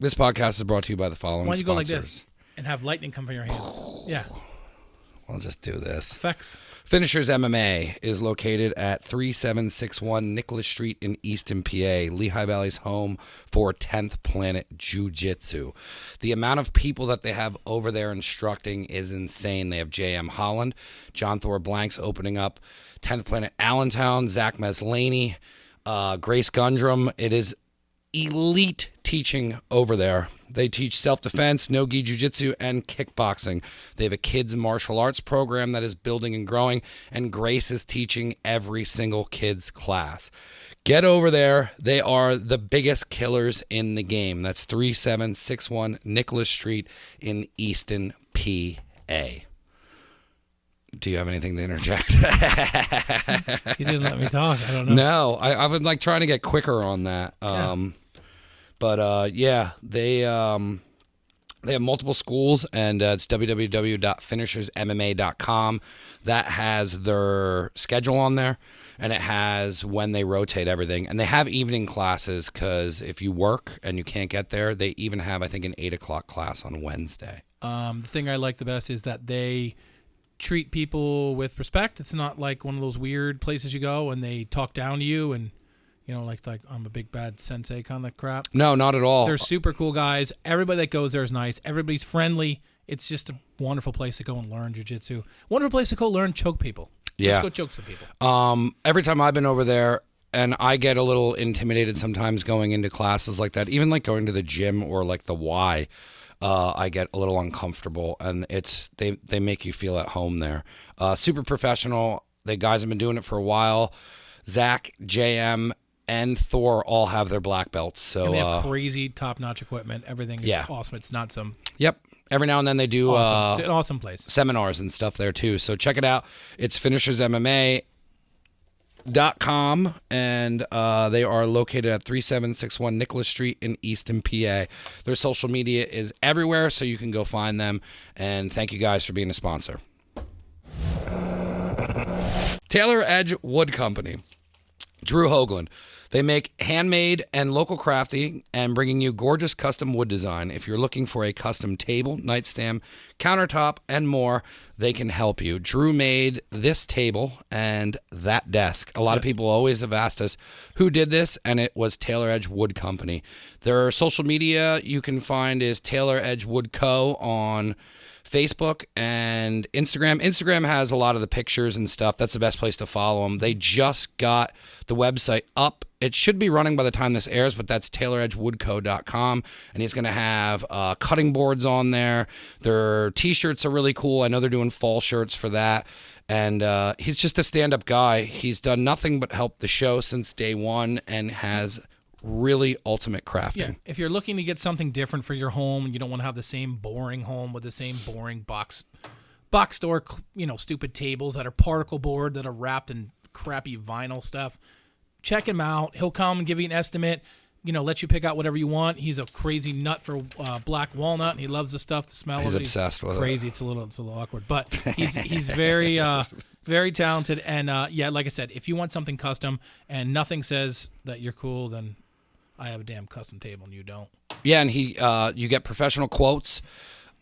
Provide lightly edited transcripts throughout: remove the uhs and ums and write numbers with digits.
This podcast is brought to you by the following Why don't you go like sponsors. this and have lightning come from your hands? Yeah. I'll just do this. Effects. Finishers MMA is located at 3761 Nicholas Street in Easton, PA, Lehigh Valley's home for 10th Planet Jiu Jitsu. The amount of people that they have over there instructing is insane. They have J.M. Holland, John Thor Blanks opening up 10th Planet Allentown, Zach Meslaney, Grace Gundrum. It is elite teaching over there. They teach self-defense, no-gi jiu-jitsu, and kickboxing. They have a kids martial arts program that is building and growing, and Grace is teaching every single kids class. Get over there. They are the biggest killers in the game. That's 3761 Nicholas Street in Easton, PA. Do you have anything to interject? You didn't let me talk. I don't know. No, I would like trying to get quicker on that. But they have multiple schools, and it's www.finishersmma.com. That has their schedule on there, and it has when they rotate everything. And they have evening classes because if you work and you can't get there, they even have, I think, an 8 o'clock class on Wednesday. The thing I like the best is that they treat people with respect. It's not like one of those weird places you go and they talk down to you and, you know, like I'm a big bad sensei kind of crap. No, not at all. They're super cool guys. Everybody that goes there is nice. Everybody's friendly. It's just a wonderful place to go and learn jiu-jitsu. Wonderful place to go learn choke people. Yeah. Just go choke some people. Every time I've been over there, and I get a little intimidated sometimes going into classes like that, even like going to the gym or like the Y, I get a little uncomfortable, and they make you feel at home there. Super professional. The guys have been doing it for a while. Zach, JM, and Thor all have their black belts. So and they have crazy top-notch equipment. Everything is awesome. It's not some... Yep. Every now and then they do awesome. It's an awesome place. Seminars and stuff there too. So check it out. It's finishersmma.com, and they are located at 3761 Nicholas Street in Easton, PA. Their social media is everywhere, so you can go find them. And thank you guys for being a sponsor. Taylor Edge Wood Company. Drew Hoagland. They make handmade and local crafting and bringing you gorgeous custom wood design. If you're looking for a custom table, nightstand, countertop, and more, they can help you. Drew made this table and that desk. A lot of people always have asked us who did this, and it was Taylor Edge Wood Company. Their social media you can find is Taylor Edgewood Co. on Facebook and Instagram. Instagram has a lot of the pictures and stuff. That's the best place to follow them. They just got the website up. It should be running by the time this airs, but that's tayloredgewoodco.com, and he's going to have cutting boards on there. Their T-shirts are really cool. I know they're doing fall shirts for that, and he's just a stand-up guy. He's done nothing but help the show since day one and has really ultimate crafting. Yeah, if you're looking to get something different for your home and you don't want to have the same boring home with the same boring box store, stupid tables that are particle board that are wrapped in crappy vinyl stuff, check him out. He'll come and give you an estimate, let you pick out whatever you want. He's a crazy nut for black walnut, and he loves the stuff, the smell He's of it. Obsessed with crazy. it. It's a little awkward, but he's very very talented. And like I said, if you want something custom and nothing says that you're cool, then I have a damn custom table and you don't. Yeah, and you get professional quotes,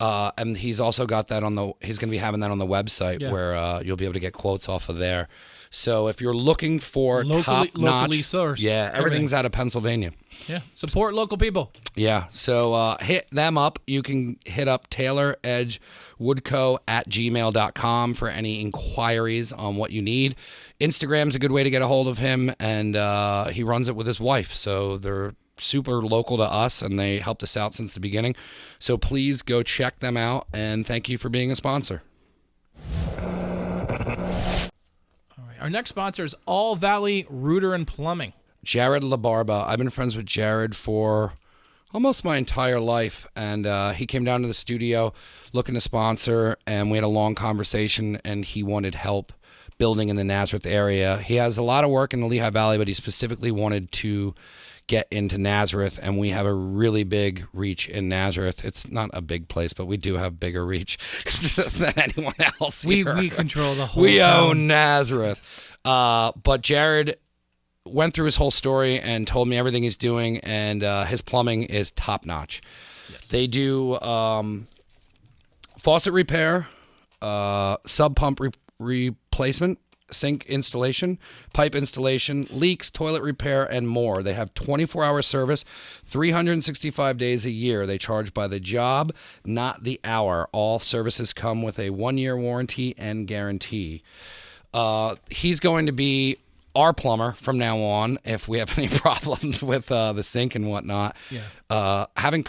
and he's also got that he's going to be having that on the website where you'll be able to get quotes off of there. So if you're looking for top-notch, locally sourced, everything's out of Pennsylvania. Yeah, support local people. Yeah, so hit them up. You can hit up tayloredgewoodco@gmail.com for any inquiries on what you need. Instagram's a good way to get a hold of him, and he runs it with his wife, so they're super local to us, and they helped us out since the beginning. So please go check them out, and thank you for being a sponsor. All right, our next sponsor is All Valley Rooter and Plumbing. Jared LaBarba. I've been friends with Jared for almost my entire life, and he came down to the studio looking to sponsor, and we had a long conversation, and he wanted help building in the Nazareth area. He has a lot of work in the Lehigh Valley, but he specifically wanted to get into Nazareth, and we have a really big reach in Nazareth. It's not a big place, but we do have bigger reach than anyone else here. We control the whole We town. own Nazareth. But Jared went through his whole story and told me everything he's doing, and his plumbing is top notch. Yes. They do faucet repair, sub pump replacement, sink installation, pipe installation, leaks, toilet repair, and more. They have 24-hour service, 365 days a year. They charge by the job, not the hour. All services come with a 1-year warranty and guarantee. He's going to be our plumber from now on if we have any problems with the sink and whatnot. Yeah. Having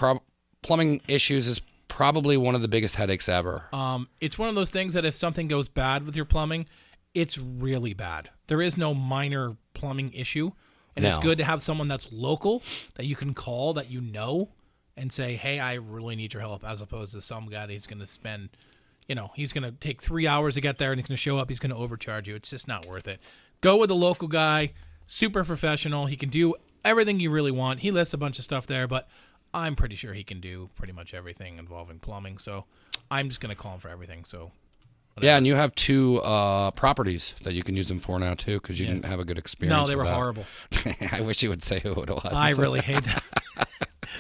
plumbing issues is probably one of the biggest headaches ever. It's one of those things that if something goes bad with your plumbing, it's really bad. There is no minor plumbing issue. And it's good to have someone that's local that you can call, that you know, and say, hey, I really need your help, as opposed to some guy that he's going to spend, he's going to take 3 hours to get there and he's going to show up. He's going to overcharge you. It's just not worth it. Go with a local guy, super professional. He can do everything you really want. He lists a bunch of stuff there, but I'm pretty sure he can do pretty much everything involving plumbing. So I'm just going to call him for everything. So. Whatever. Yeah, and you have 2 properties that you can use them for now, too, because you didn't have a good experience. No, they were horrible. I wish you would say who it was. I really hate that.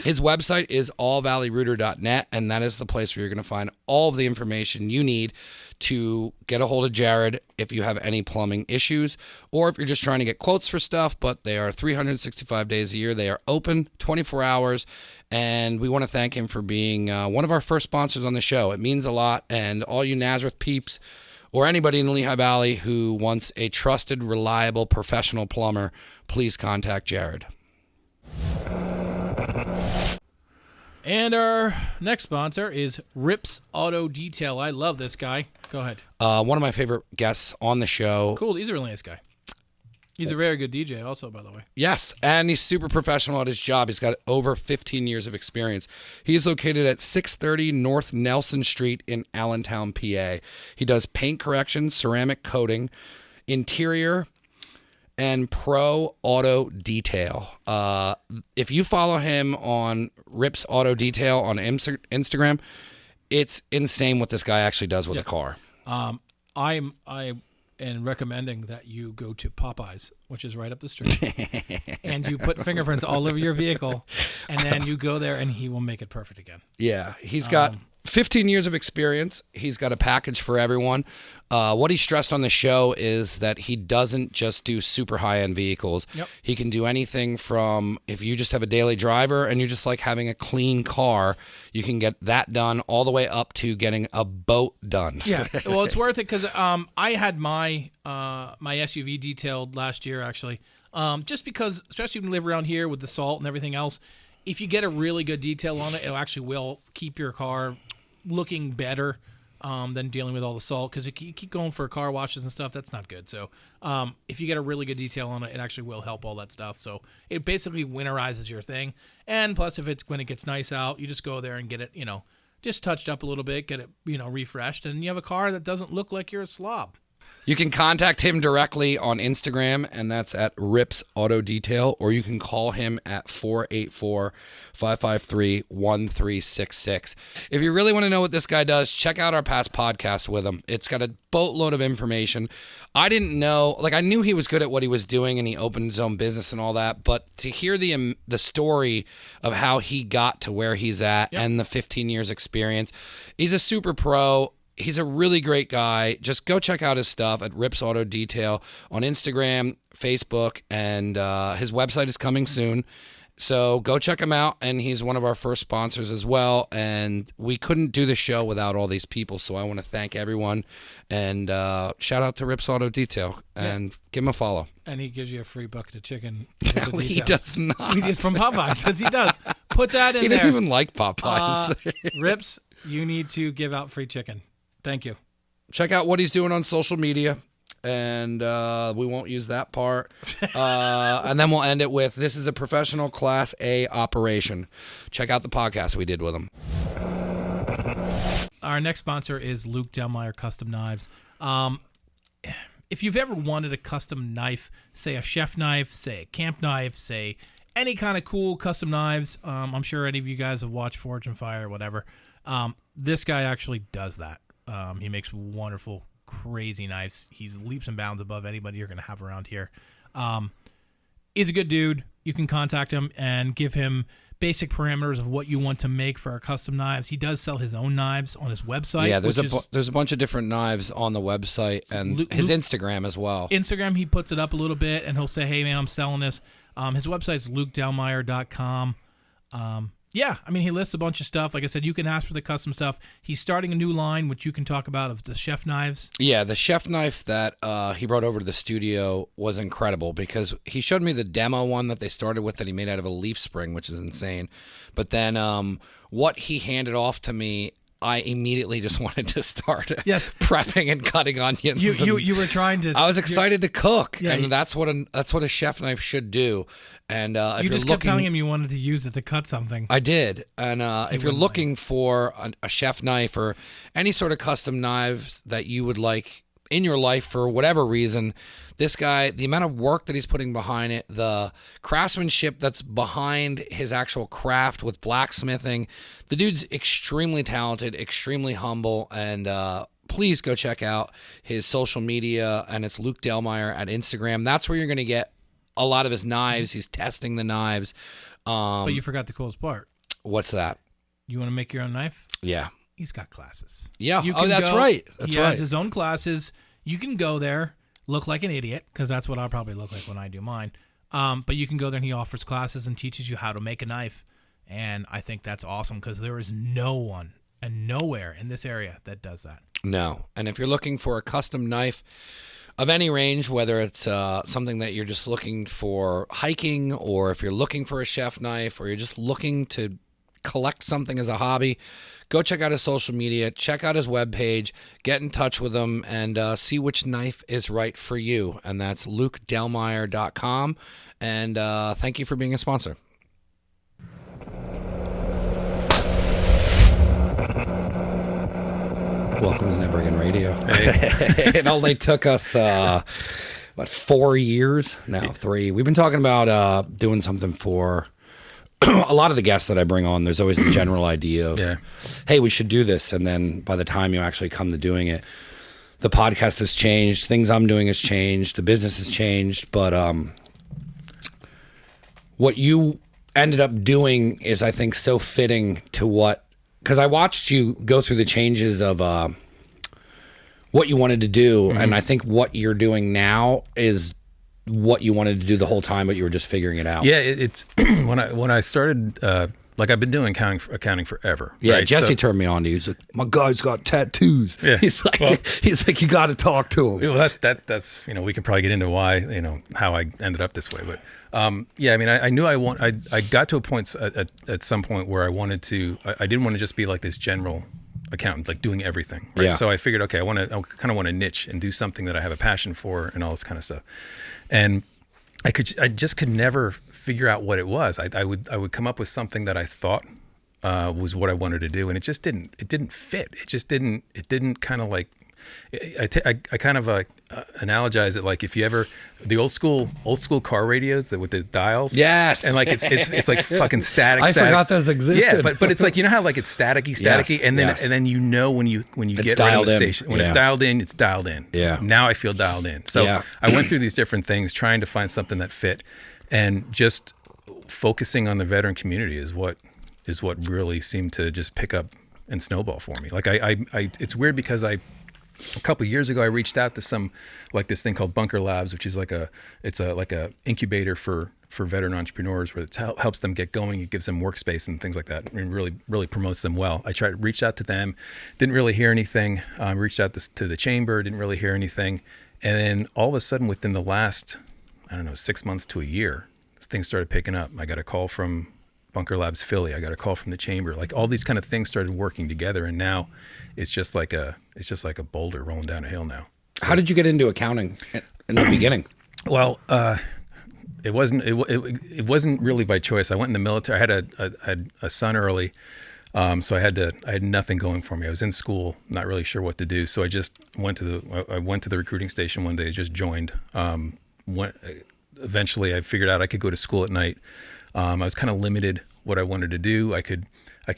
His website is allvalleyrouter.net, and that is the place where you're going to find all of the information you need to get a hold of Jared if you have any plumbing issues, or if you're just trying to get quotes for stuff. But they are 365 days a year. They are open 24 hours, and we want to thank him for being one of our first sponsors on the show. It means a lot, and all you Nazareth peeps or anybody in the Lehigh Valley who wants a trusted, reliable, professional plumber, please contact Jared. And our next sponsor is Rubiks Auto Detail. I love this guy. Go ahead. One of my favorite guests on the show. Cool. He's a really nice guy. He's a very good DJ also, by the way. Yes, and he's super professional at his job. He's got over 15 years of experience. He is located at 630 North Nelson Street in Allentown, PA. He does paint correction, ceramic coating, interior, and pro auto detail. If you follow him on Rubiks Auto Detail on Instagram, it's insane what this guy actually does with a car. I am recommending that you go to Popeyes, which is right up the street, and you put fingerprints all over your vehicle, and then you go there, and he will make it perfect again. Yeah, he's got 15 years of experience. He's got a package for everyone. What he stressed on the show is that he doesn't just do super high-end vehicles. Yep. He can do anything from, if you just have a daily driver and you just like having a clean car, you can get that done, all the way up to getting a boat done. Yeah, well, it's worth it because I had my SUV detailed last year, actually, just because, especially when you live around here with the salt and everything else, if you get a really good detail on it, it actually will keep your car looking better than dealing with all the salt, because you keep going for car washes and stuff. That's not good. So if you get a really good detail on it, it actually will help all that stuff. So it basically winterizes your thing. And plus, when it gets nice out, you just go there and get it, just touched up a little bit, get it, refreshed, and you have a car that doesn't look like you're a slob. You can contact him directly on Instagram, and that's at Rubiks Auto Detail, or you can call him at 484-553-1366. If you really want to know what this guy does, check out our past podcast with him. It's got a boatload of information. I didn't know, I knew he was good at what he was doing, and he opened his own business and all that, but to hear the story of how he got to where he's at and the 15 years experience, he's a super pro. He's a really great guy. Just go check out his stuff at Rubiks Auto Detail on Instagram, Facebook, and his website is coming soon. So go check him out, and he's one of our first sponsors as well. And we couldn't do the show without all these people, so I want to thank everyone. And shout out to Rubiks Auto Detail, and give him a follow. And he gives you a free bucket of chicken. No, he does not. He's from Popeyes, says he does. Put that in there. He didn't even like Popeyes. Rubiks, you need to give out free chicken. Thank you. Check out what he's doing on social media, and we won't use that part. And then we'll end it with, this is a professional Class A operation. Check out the podcast we did with him. Our next sponsor is Luke Delmeyer Custom Knives. If you've ever wanted a custom knife, say a chef knife, say a camp knife, say any kind of cool custom knives, I'm sure any of you guys have watched Forge and Fire or whatever, this guy actually does that. He makes wonderful, crazy knives. He's leaps and bounds above anybody you're going to have around here. He's a good dude. You can contact him and give him basic parameters of what you want to make for our custom knives. He does sell his own knives on his website. Yeah, there's a bunch of different knives on the website and his Instagram as well. Instagram, he puts it up a little bit, and he'll say, hey, man, I'm selling this. His website's lukedelmeyer.com. Yeah, I mean, he lists a bunch of stuff. Like I said, you can ask for the custom stuff. He's starting a new line, which you can talk about, of the chef knives. Yeah, the chef knife that he brought over to the studio was incredible because he showed me the demo one that they started with that he made out of a leaf spring, which is insane. But then what he handed off to me, I immediately just wanted to start prepping and cutting onions. You were trying to. I was excited to cook, and that's what a chef knife should do. And if you you're just kept telling him you wanted to use it to cut something. I did. And if you're looking for a chef knife or any sort of custom knives that you would like in your life for whatever reason, this guy, the amount of work that he's putting behind it, the craftsmanship that's behind his actual craft with blacksmithing, the dude's extremely talented, extremely humble, and please go check out his social media, and it's Luke Delmeyer at Instagram. That's where you're going to get a lot of his knives. He's testing the knives. But you forgot the coolest part. What's that? You want to make your own knife? Yeah. He's got classes. Yeah. That's right. He has his own classes. You can go there, look like an idiot, because that's what I'll probably look like when I do mine. But you can go there, and he offers classes and teaches you how to make a knife. And I think that's awesome because there is no one and nowhere in this area that does that. No. And if you're looking for a custom knife of any range, whether it's something that you're just looking for hiking, or if you're looking for a chef knife, or you're just looking to collect something as a hobby, go check out his social media, check out his webpage, get in touch with him, and see which knife is right for you. And that's lukedelmeyer.com. And thank you for being a sponsor. Welcome to Never Again Radio. Hey. It only took us, 4 years? No, 3. We've been talking about doing something for a lot of the guests that I bring on. There's always the general idea of, hey, we should do this. And then by the time you actually come to doing it, the podcast has changed. Things I'm doing has changed. The business has changed. But what you ended up doing is, I think, so fitting to what, because I watched you go through the changes of what you wanted to do. Mm-hmm. And I think what you're doing now is what you wanted to do the whole time, but you were just figuring it out. Yeah, it's when I started, like I've been doing accounting forever. Yeah, right? Jesse turned me on to you. He's like, my guy's got tattoos. Yeah. He's like, you got to talk to him. Well, that's we can probably get into why, how I ended up this way. But yeah, I mean, I knew I got to a point at some point where I wanted to. I didn't want to just be like this general accountant, like doing everything. Right? Yeah. So I figured, okay, I kind of want to niche and do something that I have a passion for and all this kind of stuff. And I just could never figure out what it was. I would come up with something that I thought was what I wanted to do, and it just didn't fit. It didn't kind of like. I kind of analogize it like if you ever the old school car radios with the dials. Yes. And like it's like fucking static. I forgot those existed. Yeah, but it's like how like it's staticky, yes, and then and then when you get right on the station, when it's dialed in, it's dialed in. Yeah. Now I feel dialed in. So I went through these different things trying to find something that fit, and just focusing on the veteran community is what really seemed to just pick up and snowball for me. Like I it's weird because a couple of years ago, I reached out to some, like this thing called Bunker Labs, which is like a incubator for veteran entrepreneurs, where it helps them get going. It gives them workspace and things like that, and really promotes them well. I reached out to them, didn't really hear anything. Reached out to the chamber, didn't really hear anything, and then all of a sudden, within the last 6 months to a year, things started picking up. I got a call from Bunker Labs Philly. I got a call from the chamber. Like all these kind of things started working together, and now it's just like a boulder rolling down a hill now. How did you get into accounting in the beginning? Well, it wasn't really by choice. I went in the military. I had a son early, so I had nothing going for me. I was in school, not really sure what to do. So I just went to the recruiting station one day. Just joined. Eventually, I figured out I could go to school at night. I was kind of limited what I wanted to do. I could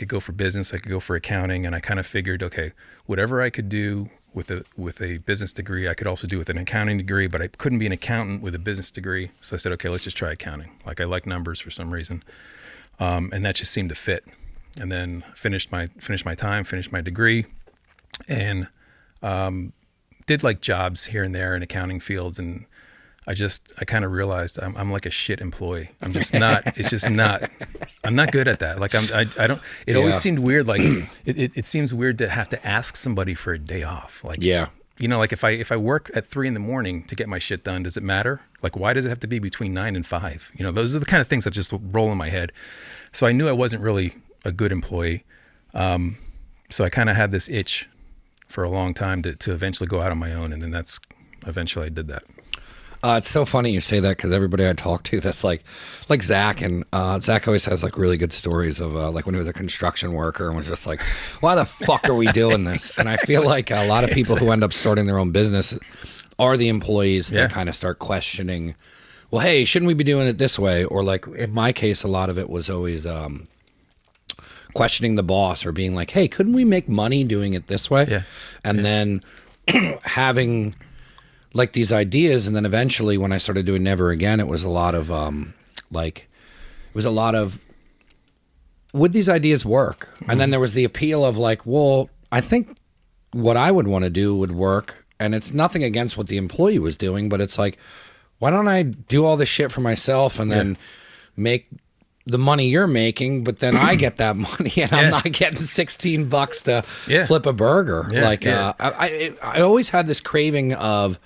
go for business, I could go for accounting, and I kind of figured, okay, whatever I could do with a business degree. I could also do with an accounting degree, but I couldn't be an accountant with a business degree. So I said, okay, let's just try accounting. Like I like numbers for some reason, and that just seemed to fit. And then finished my degree, and did like jobs here and there in accounting fields, and I kind of realized I'm like a shit employee. I'm just not. It's just not. I'm not good at that. Like I don't. It always seemed weird. Like it seems weird to have to ask somebody for a day off. Like like if I work at 3 a.m. to get my shit done, does it matter? Like why does it have to be between 9 and 5? Those are the kind of things that just roll in my head. So I knew I wasn't really a good employee. So I kind of had this itch for a long time to eventually go out on my own, and then eventually I did that. It's so funny you say that because everybody I talk to that's like Zach, and Zach always has like really good stories of like when he was a construction worker and was just like, why the fuck are we doing this? And I feel like a lot of people who end up starting their own business are the employees that kind of start questioning, well, hey, shouldn't we be doing it this way? Or like in my case, a lot of it was always questioning the boss or being like, hey, couldn't we make money doing it this way? And then having like these ideas, and then eventually when I started doing Never Again, it was a lot of would these ideas work? And then there was the appeal of like, well, I think what I would want to do would work, and it's nothing against what the employee was doing, but it's like, why don't I do all this shit for myself and then make the money you're making, but then I get that money and I'm not getting $16 to flip a burger. I always had this craving of,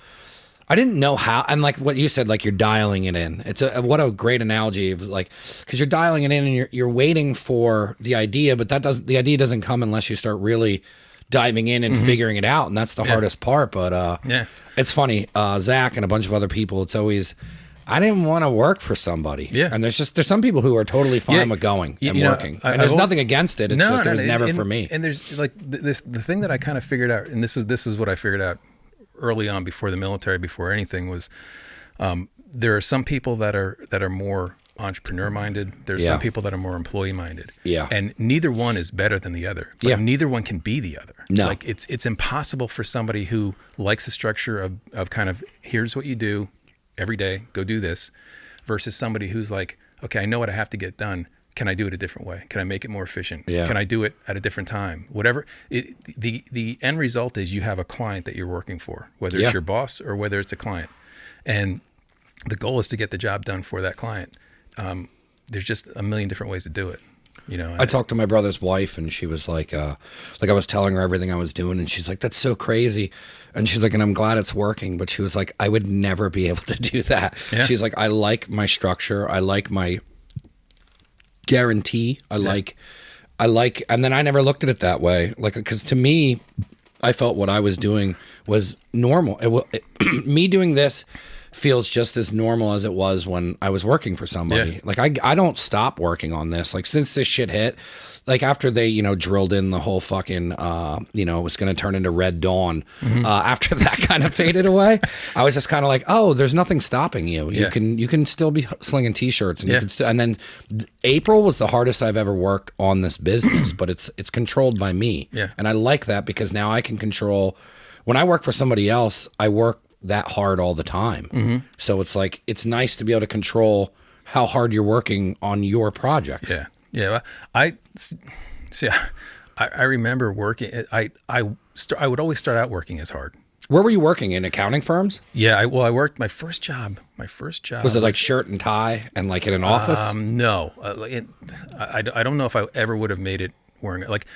I didn't know how, and like what you said, like you're dialing it in. It's what a great analogy of like, because you're dialing it in and you're waiting for the idea, but the idea doesn't come unless you start really diving in and figuring it out, and that's the hardest part. But it's funny, Zach and a bunch of other people. It's always, I didn't want to work for somebody. And there's some people who are totally fine with going and working, and there's nothing against it. It's just it was never for me. And there's like the thing that I kind of figured out, and this is what I figured out early on before the military, before anything, was there are some people that are more entrepreneur minded. There's some people that are more employee minded. And neither one is better than the other. But neither one can be the other. No. Like it's impossible for somebody who likes the structure of kind of, here's what you do every day, go do this, versus somebody who's like, okay, I know what I have to get done. Can I do it a different way? Can I make it more efficient? Can I do it at a different time? Whatever. The end result is you have a client that you're working for, whether it's your boss or whether it's a client. And the goal is to get the job done for that client. There's just a million different ways to do it. I talked to my brother's wife, and she was like I was telling her everything I was doing, and she's like, that's so crazy. And she's like, and I'm glad it's working. But she was like, I would never be able to do that. She's like, I like my structure. I like my guarantee. I like, and then I never looked at it that way. Like, because to me, I felt what I was doing was normal. Me doing this feels just as normal as it was when I was working for somebody. Like I don't stop working on this. Like since this shit hit, like after they, drilled in the whole fucking, it was going to turn into Red Dawn. After that kind of faded away, I was just kind of like, oh, there's nothing stopping you. You can still be slinging t-shirts, and you can still, and then April was the hardest I've ever worked on this business, but it's controlled by me. And I like that because now I can control. When I work for somebody else, I work that hard all the time. So it's like, it's nice to be able to control how hard you're working on your projects. I remember working. I would always start out working as hard. Where were you working, in accounting firms? I worked my first job. Was it like shirt and tie and like in an office? No, I don't know if I ever would have made it wearing it. Like,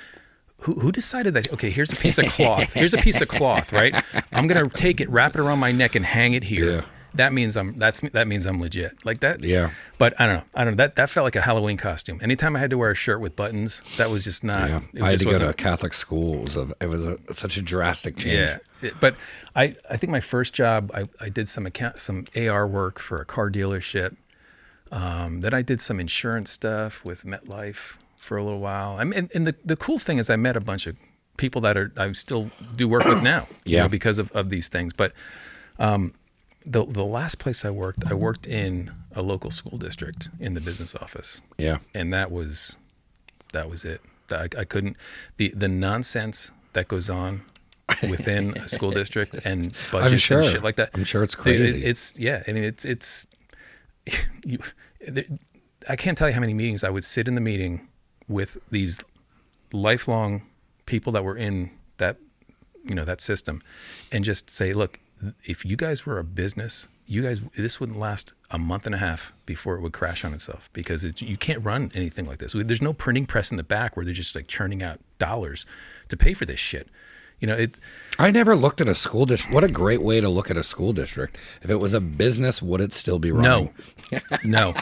who decided that? Okay, here's a piece of cloth. Here's a piece of cloth, right? I'm gonna take it, wrap it around my neck, and hang it here. That means I'm legit. Like that. But I don't know. That felt like a Halloween costume. Anytime I had to wear a shirt with buttons, that was just not. I had to go to a Catholic school. It was such a drastic change. But I think my first job, I did some AR work for a car dealership. Then I did some insurance stuff with MetLife for a little while. I mean, and the cool thing is I met a bunch of people that I still do work with now, because of these things. But the last place I worked in a local school district in the business office. And that was it. I couldn't, the nonsense that goes on within a school district and budgets and shit like that. I'm sure it's crazy. I can't tell you how many meetings I would sit in the meeting with these lifelong people that were in that, that system, and just say, look, if you guys were a business, this wouldn't last a month and a half before it would crash on itself, because you can't run anything like this. There's no printing press in the back where they're just like churning out dollars to pay for this shit. I never looked at a school district. What a great way to look at a school district. If it was a business, would it still be running? No.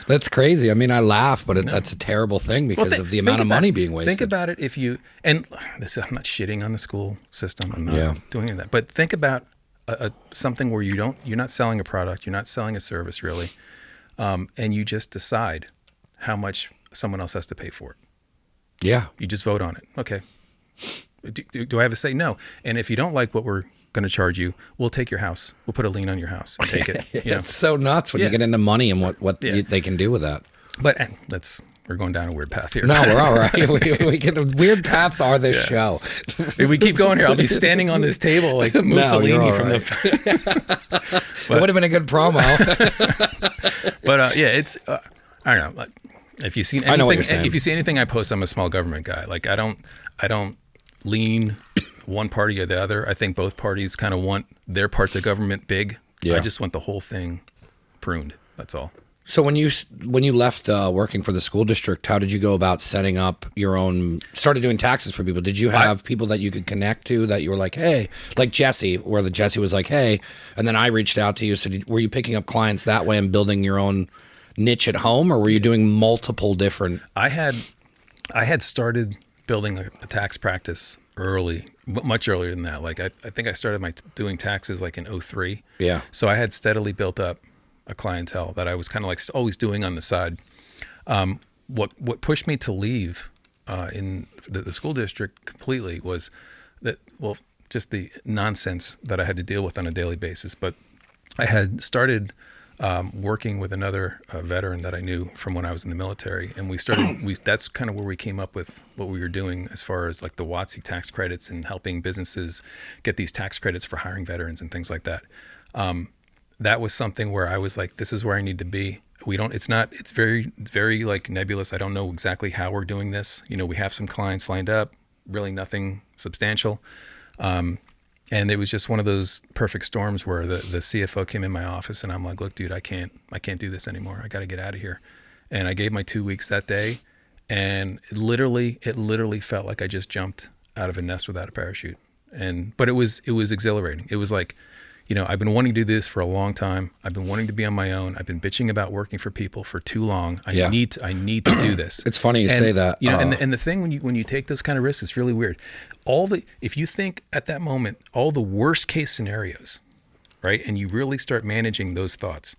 That's crazy. I mean, I laugh, but that's a terrible thing because of the amount of money being wasted. Think about it. I'm not shitting on the school system. I'm not doing any of that. But think about something where you're not selling a product, you're not selling a service really, and you just decide how much someone else has to pay for it. Yeah. You just vote on it. Okay. Do I have a say? No. And if you don't like what we're going to charge you, we'll take your house. We'll put a lien on your house and take it. It's so nuts when you get into money and what they can do with that. But we're going down a weird path here. No, we're all right. we get the weird paths are this show. If we keep going here, I'll be standing on this table like Mussolini from the. It would have been a good promo. But it's I don't know. Like, if you see anything I post, I'm a small government guy. Like I don't lean one party or the other. I think both parties kind of want their parts of government big. Yeah. I just want the whole thing pruned. That's all. So when you left working for the school district, how did you go about setting up your own, started doing taxes for people? Did you have people that you could connect to that you were like, hey, like Jesse, where Jesse was like, hey, and then I reached out to you. So were you picking up clients that way and building your own niche at home, or were you doing multiple different? I had started building a tax practice early, much earlier than that. Like I think I started doing taxes like in 2003. Yeah. So I had steadily built up a clientele that I was kind of like always doing on the side. What pushed me to leave in the school district completely was just the nonsense that I had to deal with on a daily basis. But I had started working with another veteran that I knew from when I was in the military, and that's kind of where we came up with what we were doing as far as like the WOTC tax credits and helping businesses get these tax credits for hiring veterans and things like that. That was something where I was like, this is where I need to be. It's very like nebulous. I don't know exactly how we're doing this. We have some clients lined up, really nothing substantial. And it was just one of those perfect storms where the CFO came in my office and I'm like, look, dude, I can't do this anymore. I got to get out of here. And I gave my 2 weeks that day. And it literally felt like I just jumped out of a nest without a parachute. But it was exhilarating. It was like, I've been wanting to do this for a long time. I've been wanting to be on my own. I've been bitching about working for people for too long. I need to do this. It's funny you say that. And the thing when you take those kind of risks, it's really weird. If you think at that moment, all the worst case scenarios, right? And you really start managing those thoughts,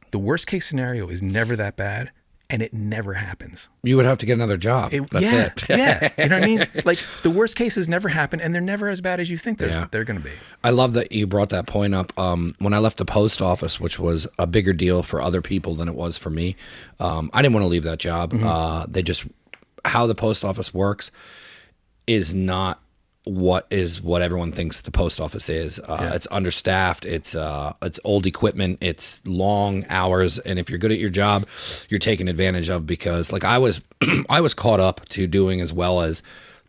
the worst case scenario is never that bad. And it never happens. You would have to get another job. That's it. Yeah. You know what I mean? Like the worst cases never happen, and they're never as bad as you think they're going to be. I love that you brought that point up. When I left the post office, which was a bigger deal for other people than it was for me, I didn't want to leave that job. Mm-hmm. How the post office works is not what everyone thinks the post office is. It's understaffed. It's old equipment. It's long hours. And if you're good at your job, you're taken advantage of, because like I was caught up to doing as well as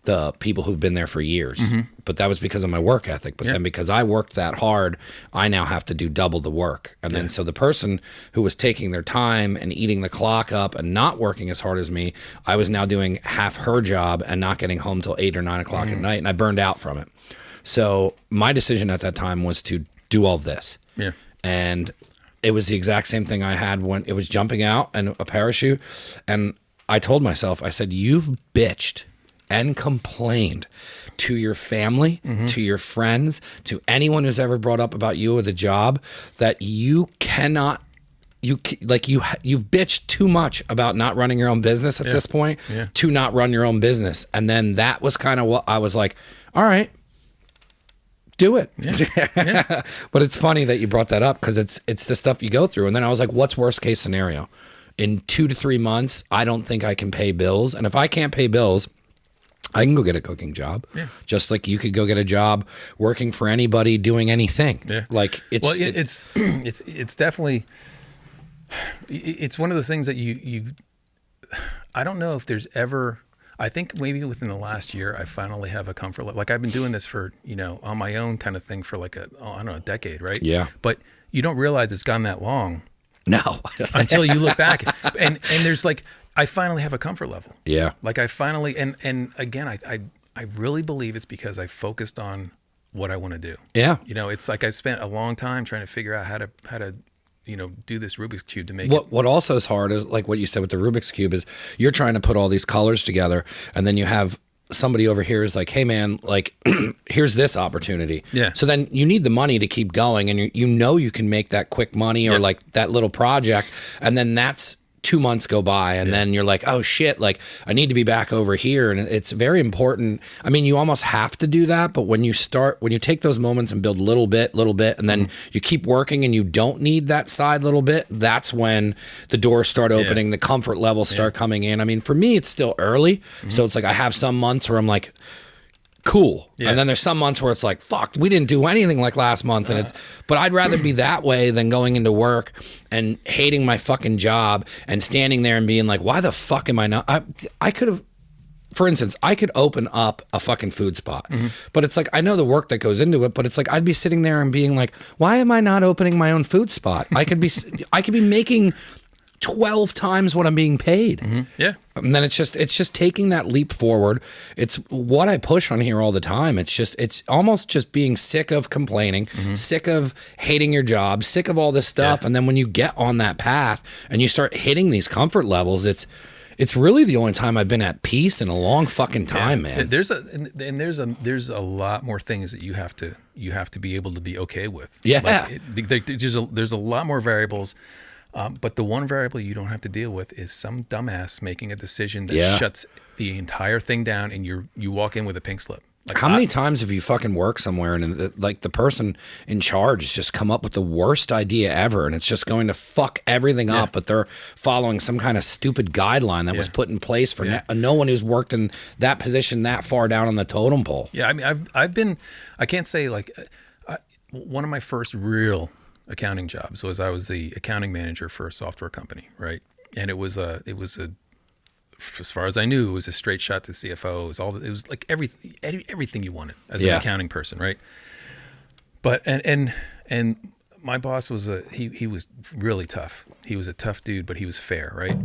the people who've been there for years. Mm-hmm. But that was because of my work ethic. But then because I worked that hard, I now have to do double the work. And then so the person who was taking their time and eating the clock up and not working as hard as me, I was now doing half her job and not getting home till 8 or 9 o'clock at night. And I burned out from it. So my decision at that time was to do all of this. Yeah. And it was the exact same thing I had when it was jumping out and a parachute. And I told myself, I said, you've bitched and complained to your family, to your friends, to anyone who's ever brought up about you or the job, that you've bitched too much about not running your own business at this point to not run your own business. And then that was kind of what I was like, all right, do it. Yeah. But it's funny that you brought that up, because it's the stuff you go through. And then I was like, what's worst case scenario? In 2 to 3 months, I don't think I can pay bills. And if I can't pay bills, I can go get a cooking job, just like you could go get a job working for anybody doing anything. Yeah. Like it's definitely, it's one of those things that I don't know if there's ever, I think maybe within the last year, I finally have a comfort level. Like I've been doing this for, on my own kind of thing for like a decade, right? Yeah. But you don't realize it's gone that long. No. Until you look back and there's like, I finally have a comfort level. Yeah. Like I finally, and again, I really believe it's because I focused on what I want to do. Yeah. It's like I spent a long time trying to figure out how to do this Rubik's Cube to make it. What also is hard is like what you said with the Rubik's Cube is you're trying to put all these colors together, and then you have somebody over here is like, hey man, like here's this opportunity. Yeah. So then you need the money to keep going, and you can make that quick money or like that little project, and then that's 2 months go by, and then you're like, oh shit, like I need to be back over here. And it's very important. I mean, you almost have to do that, but when you take those moments and build little bit, and then you keep working and you don't need that side little bit, that's when the doors start opening, the comfort levels start coming in. I mean, for me, it's still early. So it's like I have some months where I'm like, cool. Yeah. And then there's some months where it's like, fuck, we didn't do anything like last month. And but I'd rather be that way than going into work and hating my fucking job and standing there and being like, why the fuck am I not? I could have, for instance, I could open up a fucking food spot, but it's like, I know the work that goes into it, but it's like, I'd be sitting there and being like, why am I not opening my own food spot? I could be making 12 times what I'm being paid. Yeah. And then it's just taking that leap forward. It's what I push on here all the time. It's almost just being sick of complaining, sick of hating your job, sick of all this stuff. Yeah. And then when you get on that path and you start hitting these comfort levels, it's really the only time I've been at peace in a long fucking time, man. There's a lot more things that you have to be able to be okay with. Yeah. Like there's a lot more variables. But the one variable you don't have to deal with is some dumbass making a decision that shuts the entire thing down, and you walk in with a pink slip. Like, how many times have you fucking worked somewhere and the person in charge has just come up with the worst idea ever, and it's just going to fuck everything up, but they're following some kind of stupid guideline that was put in place for no one who's worked in that position that far down on the totem pole. Yeah, I mean, I can't say like one of my first real accounting jobs was I was the accounting manager for a software company, right? And it was a as far as I knew, it was a straight shot to CFO. It was like everything you wanted as an accounting person, right? But and my boss was he was really tough. He was a tough dude, but he was fair, right?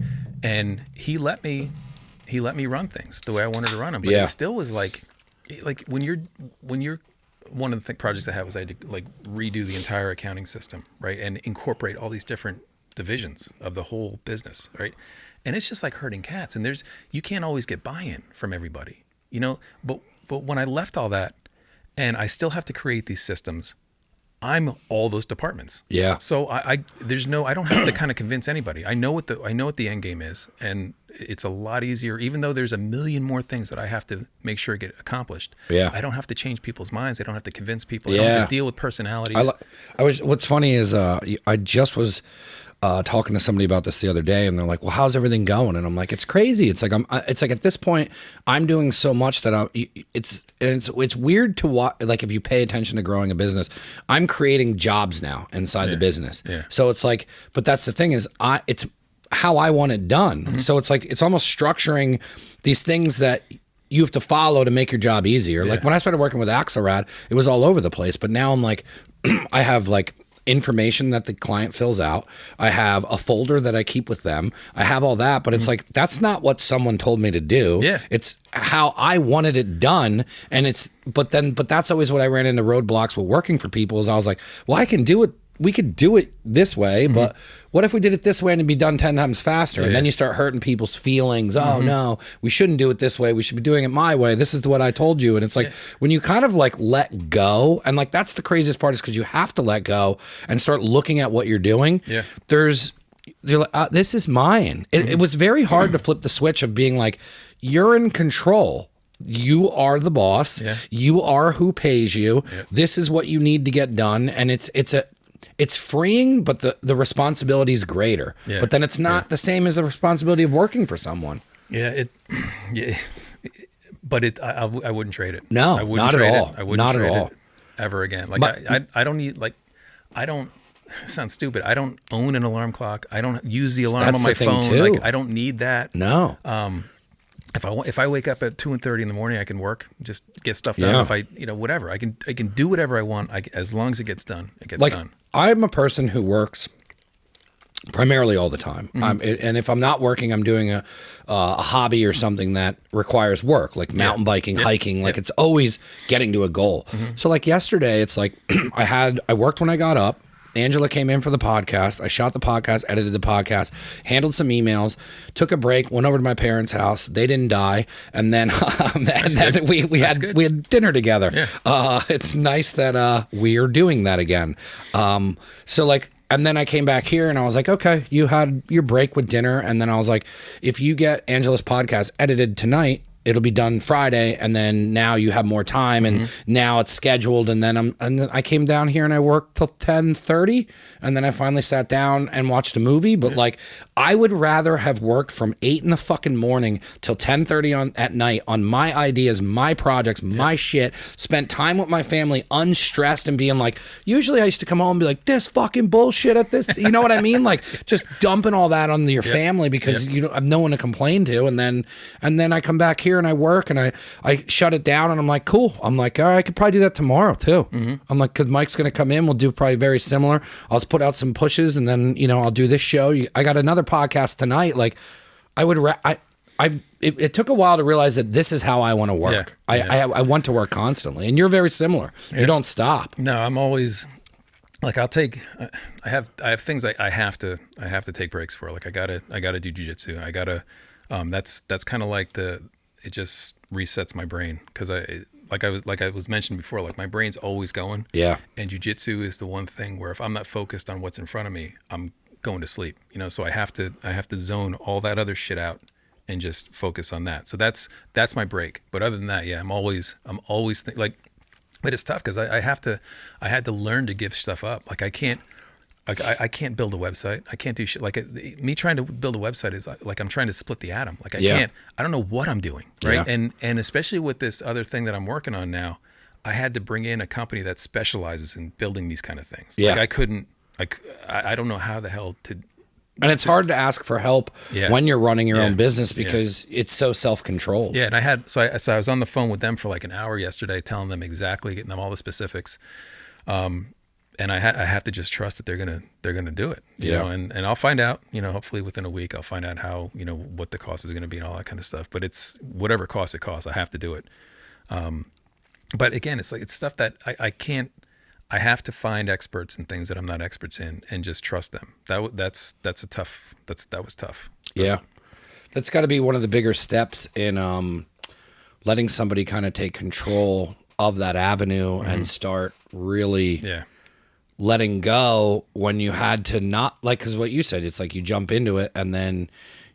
And he let me run things the way I wanted to run them. But it still was like when you're one of the projects I had was I had to like redo the entire accounting system, right? And incorporate all these different divisions of the whole business, right? And it's just like herding cats. And you can't always get buy-in from everybody, but when I left all that and I still have to create these systems, I'm all those departments. Yeah. So I don't have to kind of convince anybody. I know what the end game is, and it's a lot easier, even though there's a million more things that I have to make sure get accomplished. Yeah. I don't have to change people's minds. I don't have to convince people. I don't have to deal with personalities. What's funny is I just was talking to somebody about this the other day, and they're like, well, how's everything going? And I'm like, it's crazy. It's like at this point I'm doing so much that it's weird to watch. Like, if you pay attention to growing a business, I'm creating jobs now inside the business. Yeah. So it's like, but that's the thing is it's how I want it done. So it's like, it's almost structuring these things that you have to follow to make your job easier. Like when I started working with Axelrad, it was all over the place, but now I'm like, I have like information that the client fills out. I have a folder that I keep with them. I have all that, but it's like, that's not what someone told me to do. Yeah. It's how I wanted it done. And but that's always what I ran into roadblocks with working for people, is I was like, well, I can do it. We could do it this way, but what if we did it this way and it'd be done 10 times faster? And then you start hurting people's feelings. Oh no, we shouldn't do it this way. We should be doing it my way. This is what I told you. And it's like, when you kind of like let go, and like, that's the craziest part, is because you have to let go and start looking at what you're doing. Yeah. You're like, this is mine. It was very hard to flip the switch of being like, you're in control. You are the boss. Yeah. You are who pays you. Yep. This is what you need to get done. And it's freeing, but the responsibility is greater. Yeah. But then it's not the same as the responsibility of working for someone. Yeah. But I wouldn't trade it. No, I wouldn't not at trade all. It. I wouldn't Not trade at all. it ever again. Like I don't need I don't. It sounds stupid. I don't own an alarm clock. I don't use the alarm on my phone. Too. Like I don't need that. No. If I wake up at 2:30 in the morning, I can work, just get stuff done. If I whatever, I can do whatever I want. As long as it gets done, it gets done. I'm a person who works primarily all the time. And if I'm not working, I'm doing a hobby or something that requires work, like mountain biking, hiking. Like it's always getting to a goal. So like yesterday, it's like I worked when I got up. Angela came in for the podcast. I shot the podcast, edited the podcast, handled some emails, took a break, went over to my parents' house. They didn't die, and then we had dinner together. Yeah. It's nice that we are doing that again. So like. And then I came back here and I was like, okay, you had your break with dinner. And then I was like, if you get Angela's podcast edited tonight, it'll be done Friday. And then now you have more time and now it's scheduled. And then I came down here and I worked till 10:30. And then I finally sat down and watched a movie. But like, I would rather have worked from 8 in the fucking morning till 10:30 at night on my ideas, my projects, my shit, spent time with my family unstressed and being like, usually I used to come home and be like, this fucking bullshit at this, you know what I mean? Like just dumping all that on your family because you don't have no one to complain to. And then I come back here and I work and I shut it down and I'm like, cool. I'm like, all right, I could probably do that tomorrow too. I'm like, cause Mike's going to come in. We'll do probably very similar. I'll put out some pushes and then, I'll do this show. I got another podcast tonight. Like it took a while to realize that this is how I want to work. I want to work constantly and you're very similar. You don't stop. No, I'm always like, I have things I have to take breaks for. Like I gotta do Jiu Jitsu. I gotta, that's kind of like it just resets my brain. Cause I was mentioned before, like my brain's always going. Yeah. And Jiu Jitsu is the one thing where if I'm not focused on what's in front of me, I'm going to sleep, so I have to zone all that other shit out and just focus on that. So that's my break. But other than that, I'm always but it's tough because I had to learn to give stuff up. Like I can't build a website. I can't do shit. Like me trying to build a website is like I'm trying to split the atom. Like I don't know what I'm doing. Right. Yeah. And especially with this other thing that I'm working on now, I had to bring in a company that specializes in building these kind of things. Yeah. Like I don't know how the hell to. And it's hard to ask for help when you're running your own business because it's so self-controlled. Yeah. And I was on the phone with them for like an hour yesterday, telling them exactly, getting them all the specifics. And I have to just trust that they're gonna do it, you know, and I'll find out, hopefully within a week I'll find out how, what the cost is going to be and all that kind of stuff. But it's whatever cost it costs, I have to do it. But again, it's stuff that I can't. I have to find experts in things that I'm not experts in and just trust them. That was tough. But, yeah, that's got to be one of the bigger steps in letting somebody kind of take control of that avenue and start really letting go when you had to not, like, because what you said, it's like you jump into it and then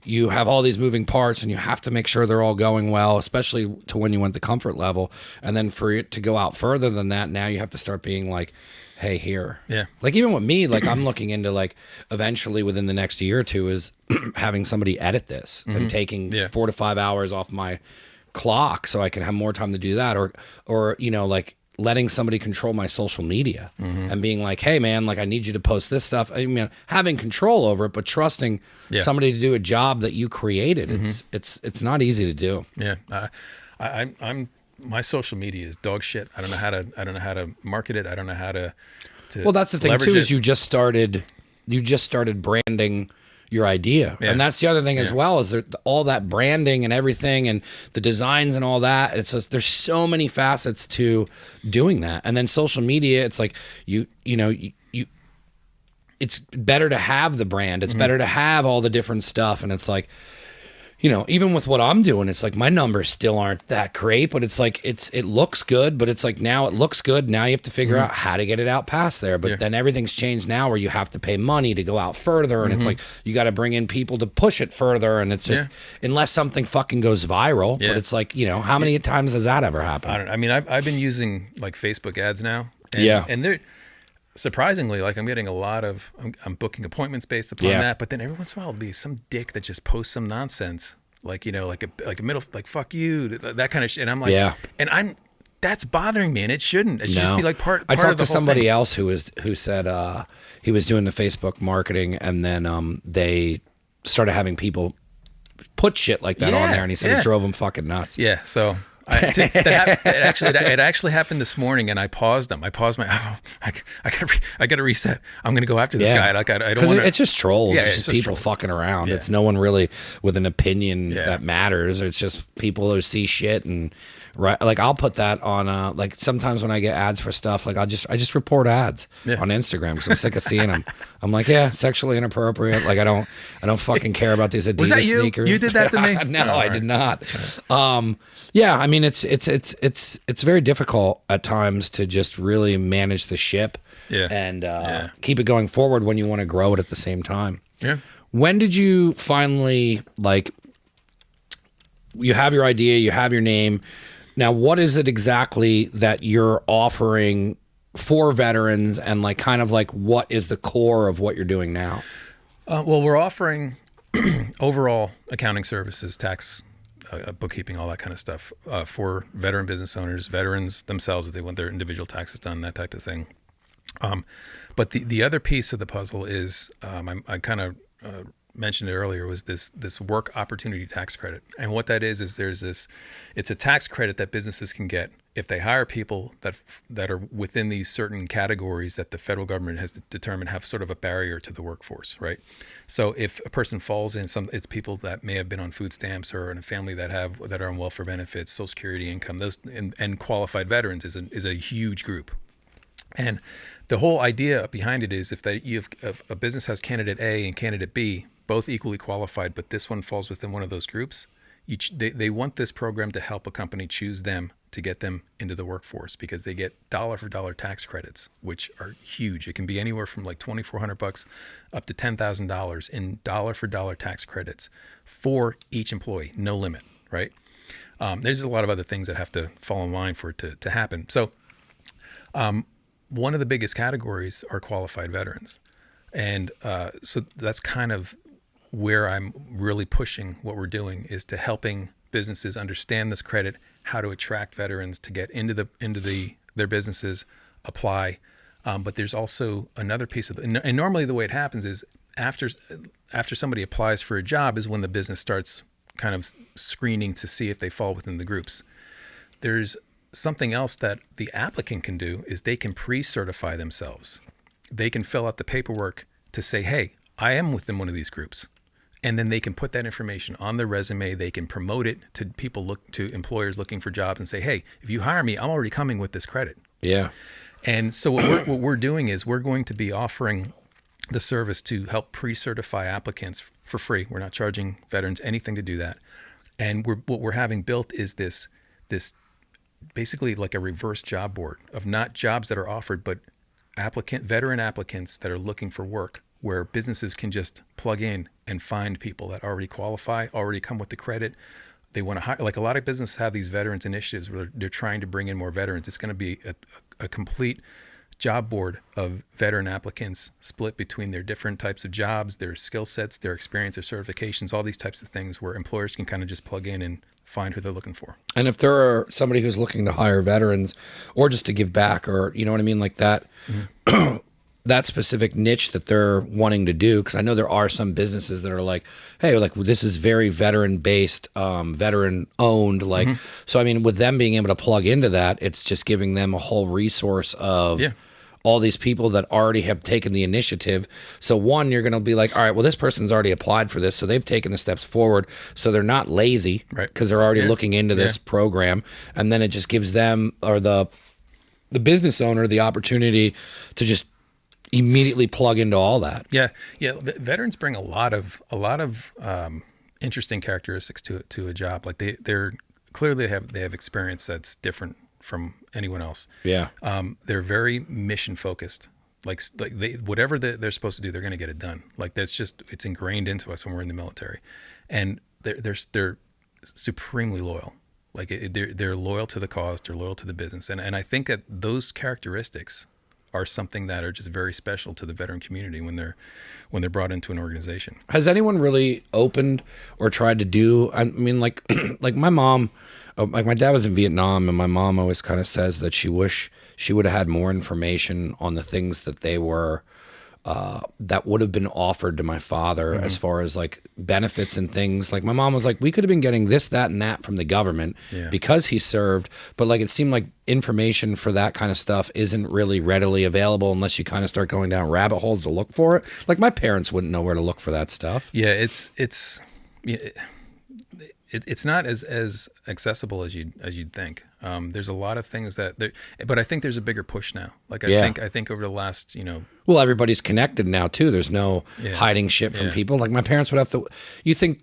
you have all these moving parts and you have to make sure they're all going well, especially to when you went the comfort level. And then for it to go out further than that, now you have to start being like, hey, here. Yeah. Like even with me, like I'm looking into like eventually within the next year or two is having somebody edit this and taking 4 to 5 hours off my clock so I can have more time to do that. Or like letting somebody control my social media and being like, hey man, like I need you to post this stuff. I mean, having control over it, but trusting somebody to do a job that you created. It's not easy to do. Yeah. I'm my social media is dog shit. I don't know how to market it. I don't know how to well, that's the thing too, is you just started branding your idea. And that's the other thing as well, is there all that branding and everything and the designs and all that. It's just, there's so many facets to doing that. And then social media, it's like you it's better to have the brand. It's better to have all the different stuff. And it's like, even with what I'm doing, it's like my numbers still aren't that great, but it's like it looks good, but it's like now it looks good. Now you have to figure out how to get it out past there. But then everything's changed now where you have to pay money to go out further, and it's like you got to bring in people to push it further, and it's just unless something fucking goes viral. But it's like, how many times has that ever happened? I mean, I've been using like Facebook ads now, and they're surprisingly, like I'm getting a lot of, I'm booking appointments based upon that, but then every once in a while there'll be some dick that just posts some nonsense, like, like a middle, like fuck you, that kind of shit. And I'm like, Yeah. and that's bothering me, and it shouldn't. It should just No. be like part I of talked the to whole somebody thing. else who said he was doing the Facebook marketing, and then they started having people put shit like that on there, and he said it drove him fucking nuts. Yeah, so it actually happened this morning, and I paused them. I paused I gotta reset. I'm gonna go after this guy. Like I don't because want it's just trolls. Yeah, it's just people trolls. fucking around. Yeah. It's no one really with an opinion Yeah. that matters. It's just people who see shit and like I'll put that on like sometimes when I get ads for stuff, like I just report ads on Instagram because I'm sick of seeing them. I'm like, yeah, sexually inappropriate. Like I don't fucking care about these Adidas Was that you? sneakers. You did that to me? No, I did not. Yeah, I mean it's very difficult at times to just really manage the ship and keep it going forward when you want to grow it at the same time. Yeah. When did you finally, like, you have your idea, you have your name. Now, what is it exactly that you're offering for veterans, and like kind of like what is the core of what you're doing now? Well, we're offering overall accounting services, tax, bookkeeping, all that kind of stuff for veteran business owners, veterans themselves if they want their individual taxes done, that type of thing. But the other piece of the puzzle is I kind of mentioned it earlier, was this work opportunity tax credit. And what that is it's a tax credit that businesses can get if they hire people that are within these certain categories that the federal government has determined have sort of a barrier to the workforce, right? So if a person falls in it's people that may have been on food stamps or in a family that are on welfare benefits, Social Security income, those and qualified veterans is a huge group. And the whole idea behind it is if a business has candidate A and candidate B, both equally qualified, but this one falls within one of those groups, they want this program to help a company choose them to get them into the workforce because they get dollar for dollar tax credits, which are huge. It can be anywhere from like $2,400 up to $10,000 in dollar for dollar tax credits for each employee, no limit, right? There's a lot of other things that have to fall in line for it to happen. So one of the biggest categories are qualified veterans. And so that's kind of where I'm really pushing what we're doing, is to helping businesses understand this credit, how to attract veterans to get into their businesses, apply. But there's also another piece of it. And normally the way it happens is after somebody applies for a job is when the business starts kind of screening to see if they fall within the groups. There's something else that the applicant can do is they can pre-certify themselves. They can fill out the paperwork to say, hey, I am within one of these groups. And then they can put that information on their resume. They can promote it to to employers looking for jobs and say, hey, if you hire me, I'm already coming with this credit. Yeah. And so what we're doing is we're going to be offering the service to help pre-certify applicants for free. We're not charging veterans anything to do that. And what we're having built is this basically like a reverse job board of not jobs that are offered, but veteran applicants that are looking for work, where businesses can just plug in and find people that already qualify, already come with the credit. They want to hire, like a lot of businesses have these veterans initiatives where they're trying to bring in more veterans. It's going to be a complete job board of veteran applicants split between their different types of jobs, their skill sets, their experience, their certifications, all these types of things where employers can kind of just plug in and find who they're looking for. And if there are somebody who's looking to hire veterans or just to give back, or you know what I mean, like that, that specific niche that they're wanting to do, because I know there are some businesses that are like, hey, like this is very veteran based, veteran owned, like so I mean with them being able to plug into that, it's just giving them a whole resource of all these people that already have taken the initiative. So one, you're going to be like, all right, well, this person's already applied for this, so they've taken the steps forward, so they're not lazy, right? Because they're already looking into this program, and then it just gives them, or the business owner, the opportunity to just immediately plug into all that. Yeah. Veterans bring a lot of interesting characteristics to a job. Like they're clearly they have experience that's different from anyone else. Yeah. They're very mission focused. Like they whatever they're supposed to do, they're going to get it done. Like it's ingrained into us when we're in the military, and they're supremely loyal. Like they're loyal to the cause. They're loyal to the business, and I think that those characteristics are something that are just very special to the veteran community when they're brought into an organization. Has anyone really opened or tried to do? I mean, like like my mom, like my dad was in Vietnam, and my mom always kind of says that she wish she would have had more information on the things that they were. That would have been offered to my father as far as like benefits and things. Like my mom was like, we could have been getting this, that, and that from the government because he served. But like, it seemed like information for that kind of stuff isn't really readily available unless you kind of start going down rabbit holes to look for it. Like my parents wouldn't know where to look for that stuff. Yeah. It's not as accessible as you'd think. There's a lot of things but I think there's a bigger push now. Like I think over the last, well, everybody's connected now too. There's no hiding shit from people. Like my parents would have to, you think,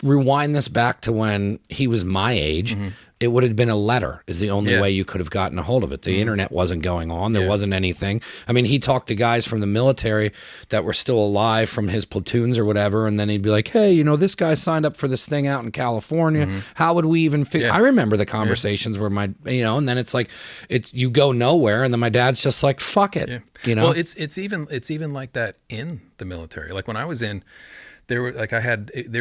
rewind this back to when he was my age, it would have been a letter is the only way you could have gotten a hold of it. The internet wasn't going on. There wasn't anything. I mean, he talked to guys from the military that were still alive from his platoons or whatever. And then he'd be like, hey, this guy signed up for this thing out in California. How would we even figure? I remember the conversations where and then it's like, you go nowhere. And then my dad's just like, fuck it. Well, it's even like that in the military. Like when I was in, there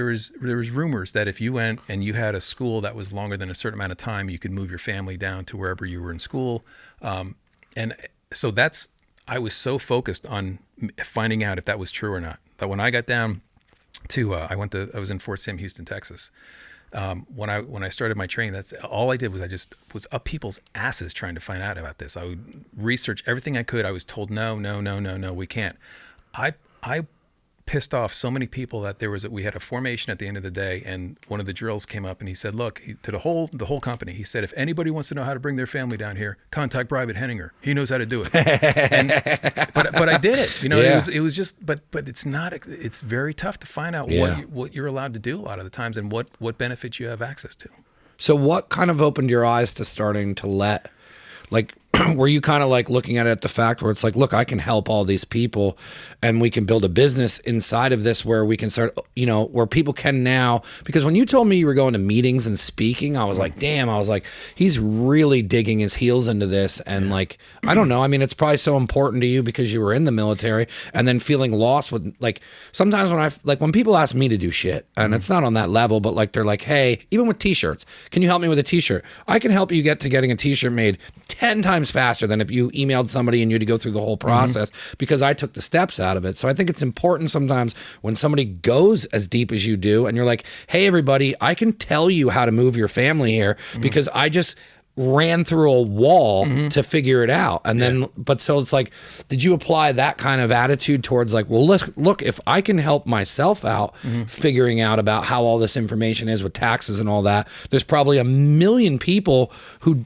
was rumors that if you went and you had a school that was longer than a certain amount of time, you could move your family down to wherever you were in school. And so I was so focused on finding out if that was true or not, that when I got down to, I was in Fort Sam Houston, Texas. When I started my training, that's all I did was I just was up people's asses trying to find out about this. I would research everything I could. I was told, no, we can't. I pissed off so many people that we had a formation at the end of the day, and one of the drills came up and he said, look, to the whole company, he said, if anybody wants to know how to bring their family down here, contact Private Henninger. He knows how to do it. But I did it. It was just, but it's very tough to find out what you're allowed to do a lot of the times and what benefits you have access to. So what kind of opened your eyes to starting to were you kind of like looking at it at the fact where it's like, look, I can help all these people and we can build a business inside of this where we can start, where people can now, because when you told me you were going to meetings and speaking, I was like, damn, he's really digging his heels into this. And like, I don't know. I mean, it's probably so important to you because you were in the military and then feeling lost with like, sometimes when people ask me to do shit and it's not on that level, but like, they're like, hey, even with t-shirts, can you help me with a t-shirt? I can help you get to getting a t-shirt made 10 times faster than if you emailed somebody and you had to go through the whole process because I took the steps out of it. So I think it's important sometimes when somebody goes as deep as you do and you're like, hey, everybody, I can tell you how to move your family here because I just ran through a wall to figure it out. And then, but so it's like, did you apply that kind of attitude towards like, well, look, if I can help myself out figuring out about how all this information is with taxes and all that, there's probably a million people who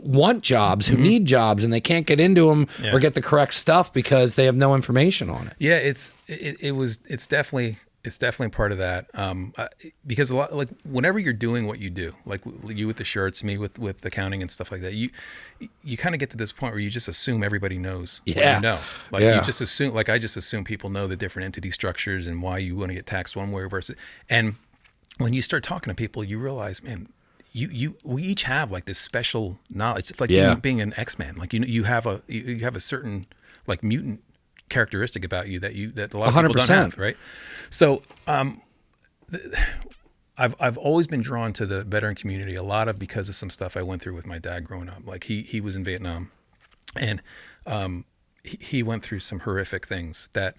want jobs, who need jobs, and they can't get into them or get the correct stuff because they have no information on it. Yeah, it's definitely part of that. Because a lot, like whenever you're doing what you do, like you with the shirts, me with accounting and stuff like that, you kind of get to this point where you just assume everybody knows what you know. Like you just assume, like I just assume people know the different entity structures and why you want to get taxed one way versus. And when you start talking to people, you realize, man, we each have like this special knowledge. It's like being an X-Man. Like you have a certain like mutant characteristic about you that a lot of 100%. People don't have, right? So I've always been drawn to the veteran community, a lot of because of some stuff I went through with my dad growing up. Like he was in Vietnam, and he went through some horrific things that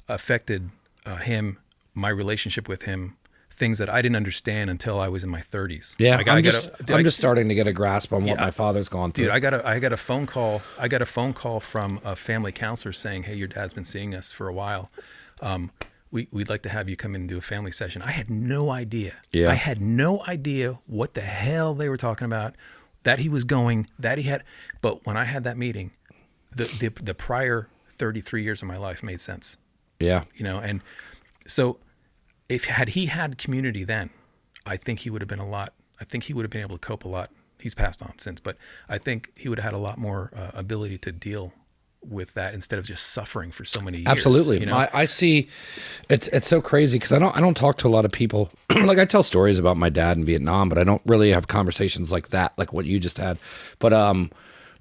affected him, my relationship with him. Things that I didn't understand until I was in my 30s. Yeah, I'm just starting to get a grasp on what my father's gone through. Dude, I got a phone call. I got a phone call from a family counselor saying, "Hey, your dad's been seeing us for a while. We'd like to have you come in and do a family session." I had no idea. Yeah. I had no idea what the hell they were talking about. That he was going. That he had. But when I had that meeting, the prior 33 years of my life made sense. Yeah. And so. Had he had community then, I think he would have been able to cope a lot. He's passed on since, but I think he would have had a lot more ability to deal with that instead of just suffering for so many years. Absolutely. I see it's so crazy because I don't talk to a lot of people. Like I tell stories about my dad in Vietnam, but I don't really have conversations like that, like what you just had. But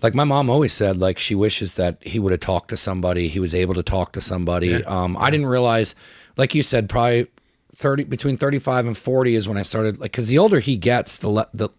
Like my mom always said, like she wishes that he would have talked to somebody. He was able to talk to somebody. I didn't realize, like you said, probably between 35 and 40 is when I started, like, because the older he gets,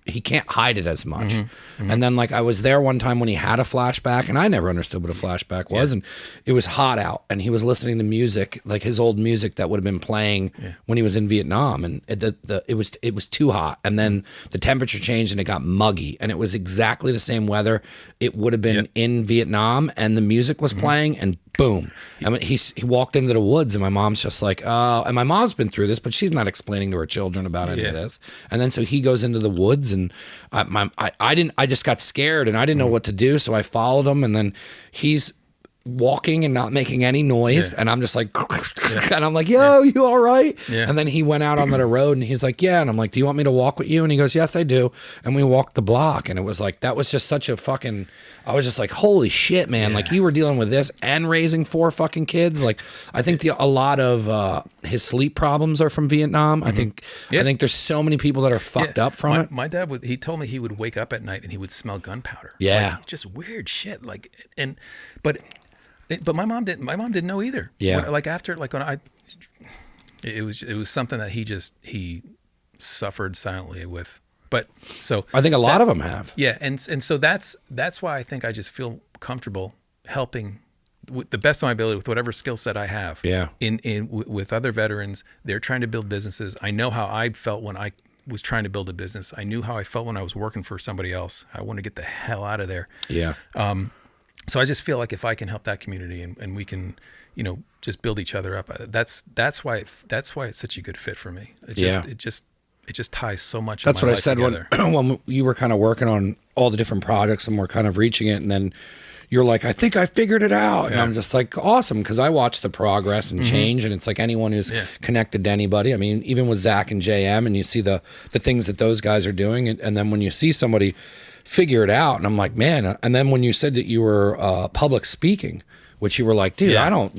he can't hide it as much. And then like I was there one time when he had a flashback, and I never understood what a flashback was, and it was hot out, and he was listening to music, like his old music that would have been playing when he was in Vietnam, and it was too hot, and then the temperature changed and it got muggy, and it was exactly the same weather it would have been in Vietnam, and the music was playing, and boom. I mean, he walked into the woods, and my mom's just like, oh, and my mom's been through this, but she's not explaining to her children about any of this. And then so he goes into the woods, and I just got scared, and I didn't know what to do, so I followed him, and then he's walking and not making any noise, and I'm just like, and I'm like, yo, you all right? And then he went out onto the road, and he's like, yeah, and I'm like, do you want me to walk with you? And he goes, yes, I do. And we walked the block, and it was like, that was just such a fucking, I was just like, holy shit, man, like you were dealing with this and raising 4 fucking kids. Like I think a lot of his sleep problems are from Vietnam. I think there's so many people that are fucked up from it. My dad he told me he would wake up at night and he would smell gunpowder. Like, just weird shit. Like, but my mom didn't know either. Like after, like when it was something that he suffered silently with. But so I think a lot of them have. Yeah, and so that's why I think I just feel comfortable helping with the best of my ability with whatever skill set I have. Yeah. With other veterans, they're trying to build businesses. I know how I felt when I was trying to build a business. I knew how I felt when I was working for somebody else. I want to get the hell out of there. Yeah. So I just feel like if I can help that community and we can, just build each other up, that's why it's such a good fit for me. It just ties so much. That's what I said together. when you were kind of working on all the different projects and we're kind of reaching it, and then you're like, I think I figured it out, and I'm just like, awesome, because I watch the progress and change, and it's like anyone who's connected to anybody. I mean, even with Zach and JM, and you see the things that those guys are doing, and then when you see somebody figure it out, and I'm like, man. And then when you said that you were public speaking, which you were like, dude, I don't,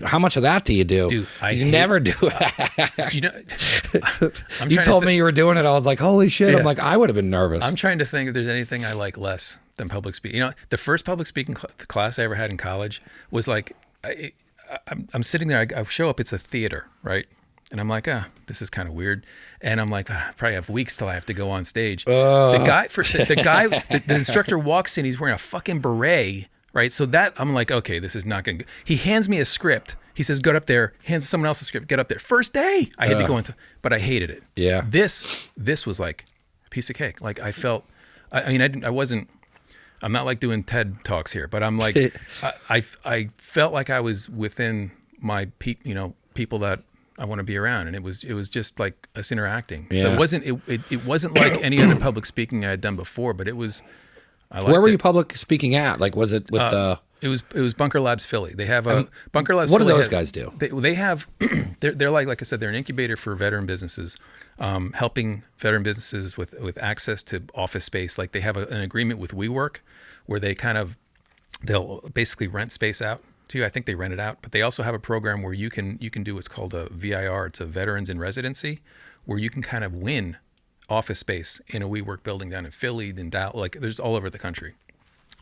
how much of that do you do? Dude, you never do it. You told me you were doing it. I was like, holy shit. I'm like, I would have been nervous. I'm trying to think if there's anything I like less than public speaking. The first public speaking class I ever had in college was like, I'm sitting there, I show up, it's a theater, right? And I'm like, this is kind of weird. And I'm like, I probably have weeks till I have to go on stage. The instructor walks in, he's wearing a fucking beret, right? So that I'm like, okay, this is not going to go. He hands me a script. He says, go up there, hands someone else a script, get up there. First day, I had to go into, but I hated it. Yeah. This was like a piece of cake. Like I felt, I'm not like doing TED Talks here, but I'm like, I felt like I was within my people that I want to be around, and it was just like us interacting. Yeah. So it wasn't like any other public speaking I had done before, but it was. Where were you public speaking at? Like, was it with It was Bunker Labs Philly. They have a Bunker Labs. What Philly do those guys do? They have they're like I said, they're an incubator for veteran businesses, helping veteran businesses with access to office space. Like they have an agreement with WeWork, where they'll basically rent space out to you. I think they rent it out, but they also have a program where you can do what's called a VIR. It's a Veterans in Residency, where you can kind of win office space in a WeWork building down in Philly, in Dallas, like there's all over the country.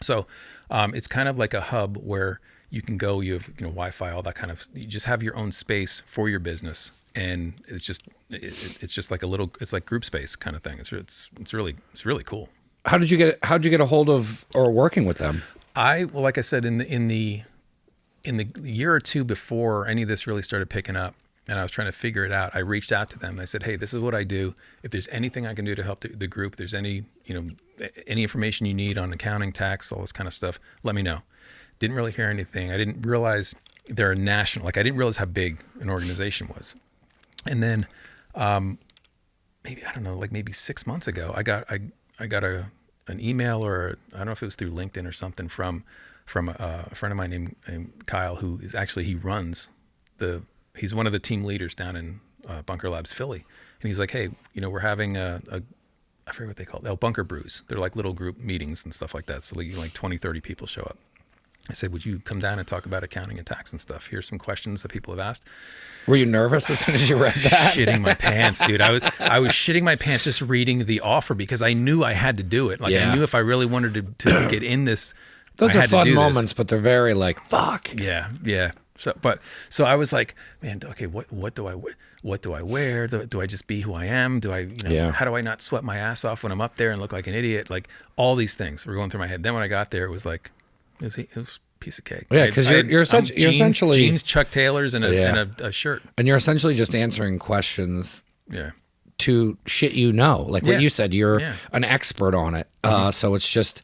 So it's kind of like a hub where you can go, you have Wi-Fi, all that kind of, you just have your own space for your business, and it's just like it's like group space kind of thing. It's really cool. How'd you get a hold of or working with them? Like I said, in the year or two before any of this really started picking up, and I was trying to figure it out, I reached out to them. I said, hey, this is what I do. If there's anything I can do to help the group, if there's any information you need on accounting, tax, all this kind of stuff, let me know. Didn't really hear anything. I didn't realize they're a national, I didn't realize how big an organization was. And then maybe 6 months ago, I got an email, or I don't know if it was through LinkedIn or something, from a friend of mine named Kyle, who is actually, he's one of the team leaders down in Bunker Labs Philly. And he's like, hey, we're having I forget what they call it. Bunker brews. They're like little group meetings and stuff like that. So like 20, 30 people show up. I said, would you come down and talk about accounting and tax and stuff? Here's some questions that people have asked. Were you nervous as soon as you read that? Shitting my pants, dude. I was shitting my pants just reading the offer because I knew I had to do it. Like I knew if I really wanted to get in this, those are fun moments, but they're very like, fuck. Yeah. So I was like, man, okay, what do I wear? Do I just be who I am? How do I not sweat my ass off when I'm up there and look like an idiot? Like all these things were going through my head. Then when I got there, it was like, it was a piece of cake. Yeah, because you're essentially jeans, Chuck Taylors, and a shirt, and you're essentially just answering questions. Yeah. To shit, like what you said, you're an expert on it. So it's just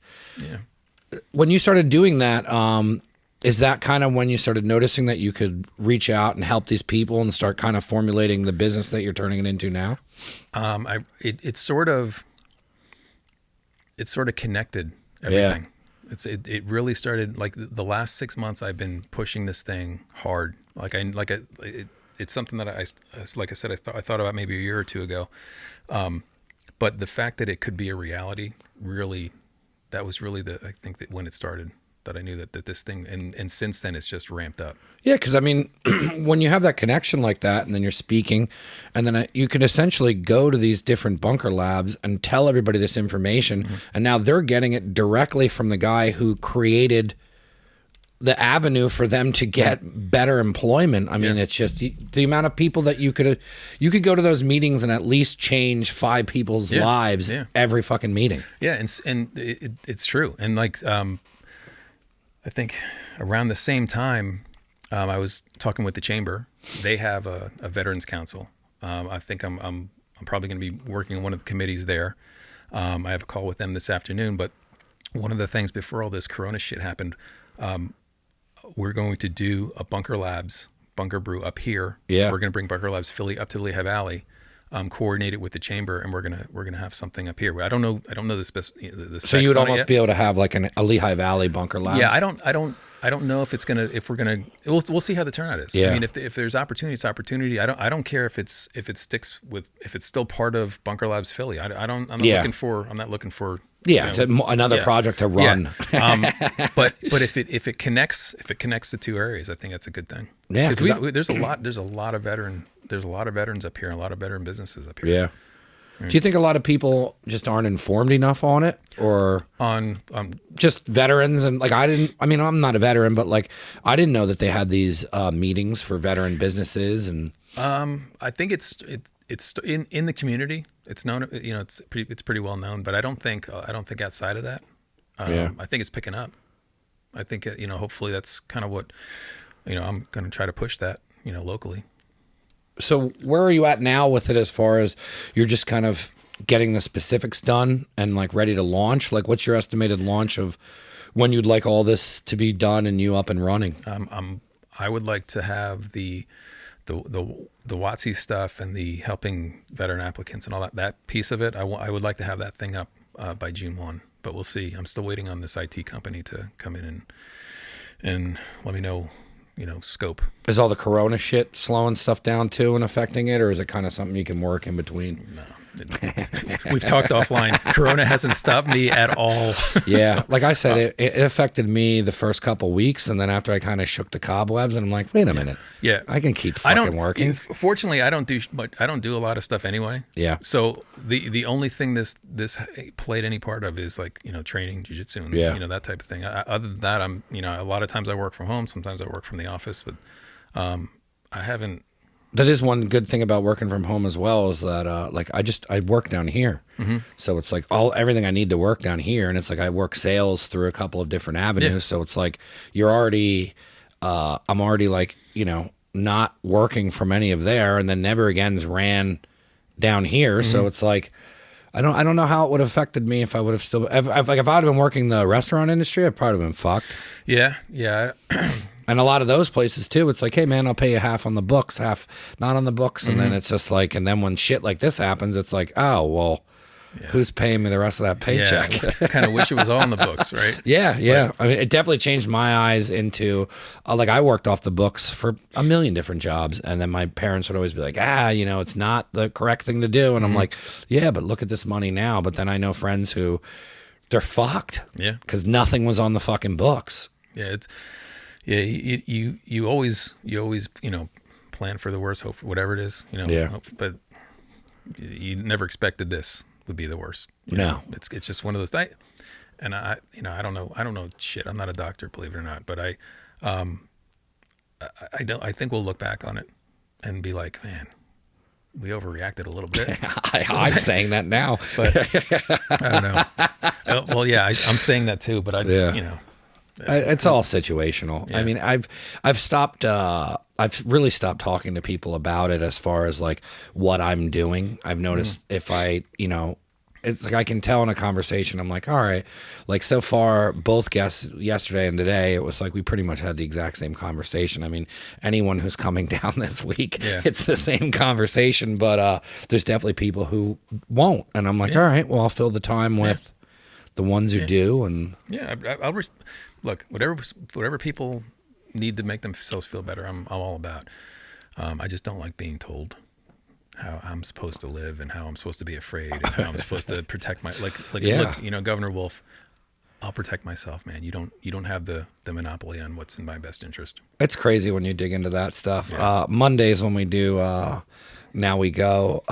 when you started doing that. Is that kind of when you started noticing that you could reach out and help these people and start kind of formulating the business that you're turning it into now? It sort of connected everything. It really started like the last 6 months. I've been pushing this thing hard. It's something that like I said, I thought about maybe a year or two ago. But the fact that it could be a reality, really, that was really I think that when it started. That I knew that this thing, and since then it's just ramped up. Yeah, because I mean, when you have that connection like that, and then you're speaking, and then you can essentially go to these different bunker labs and tell everybody this information, and now they're getting it directly from the guy who created the avenue for them to get better employment. I mean, it's just the amount of people that you could go to those meetings and at least change 5 people's lives every fucking meeting. Yeah, and it's true, and like. I think around the same time, I was talking with the chamber. They have a veterans council. I think I'm probably going to be working on one of the committees there. I have a call with them this afternoon. But one of the things before all this Corona shit happened, we're going to do a Bunker Brew up here. Yeah, we're going to bring Bunker Labs Philly up to the Lehigh Valley. Coordinate it with the chamber, and we're gonna have something up here. I don't know the specs. So you would almost be able to have like a Lehigh Valley Bunker Labs. Yeah, I don't know if we're gonna. We'll see how the turnout is. Yeah. I mean, if there's opportunity, it's opportunity. I don't care if it sticks with, if it's still part of Bunker Labs Philly. I'm not looking for. Yeah, another project to run. Yeah. But if it connects the two areas, I think that's a good thing. Yeah, because there's a lot of veterans up here, and a lot of veteran businesses up here. Yeah. Do you think a lot of people just aren't informed enough on it, or on just veterans? And like, I'm not a veteran, but like, I didn't know that they had these meetings for veteran businesses. And I think it's in the community. It's known, it's pretty well known, but I don't think outside of that. I think it's picking up. I think hopefully that's kind of what I'm going to try to push that locally. So where are you at now with it, as far as you're just kind of getting the specifics done and like ready to launch? Like, what's your estimated launch of when you'd like all this to be done and you up and running? I would like to have the WOTC stuff and the helping veteran applicants and all that piece of it. I would like to have that thing up by June 1, but we'll see. I'm still waiting on this IT company to come in and let me know. Scope. Is all the Corona shit slowing stuff down too and affecting it, or is it kind of something you can work in between? No. We've talked offline. Corona hasn't stopped me at all. Yeah. Like I said, it affected me the first couple weeks, and then after I kind of shook the cobwebs, and I'm like, wait a minute. Yeah. I can keep fucking working. Fortunately, I don't do a lot of stuff anyway. Yeah. So the only thing this played any part of is like, training Jiu Jitsu and that type of thing. Other than that, I'm, a lot of times I work from home, sometimes I work from the office, but I haven't. That is one good thing about working from home as well, is that I work down here. Mm-hmm. So it's like everything I need to work down here, and it's like I work sales through a couple of different avenues. Yeah. So it's like I'm already like, not working from any of there, and then Never Again's ran down here. Mm-hmm. So it's like I don't know how it would have affected me if I would have still if I'd have been working the restaurant industry, I'd probably been fucked. Yeah. And a lot of those places too, it's like, hey man, I'll pay you half on the books, half not on the books. And then it's just like, and then when shit like this happens, it's like, oh, well, who's paying me the rest of that paycheck? Yeah, kind of wish it was all on the books, right? Yeah. I mean, it definitely changed my eyes into, I worked off the books for a million different jobs. And then my parents would always be like, it's not the correct thing to do. And I'm like, yeah, but look at this money now. But then I know friends who, they're fucked. Yeah. Because nothing was on the fucking books. You always plan for the worst, hope for whatever it is, but you never expected this would be the worst. It's just one of those things. And I don't know shit. I'm not a doctor, believe it or not, but I think we'll look back on it and be like, man, we overreacted a little bit. I'm saying that now, but I don't know. Well, yeah, I'm saying that too, but it's all situational. Yeah. I mean, I've really stopped talking to people about it as far as like what I'm doing. I've noticed if I, it's like I can tell in a conversation, I'm like, all right, like so far, both guests yesterday and today, it was like we pretty much had the exact same conversation. I mean, anyone who's coming down this week, it's the same conversation, but there's definitely people who won't. And I'm like, all right, well, I'll fill the time with the ones who do. And I'll look, whatever people need to make themselves feel better, I'm all about. I just don't like being told how I'm supposed to live and how I'm supposed to be afraid and how I'm supposed to protect look, Governor Wolf, I'll protect myself, man. You don't have the monopoly on what's in my best interest. It's crazy when you dig into that stuff. Mondays when we do Now We Go,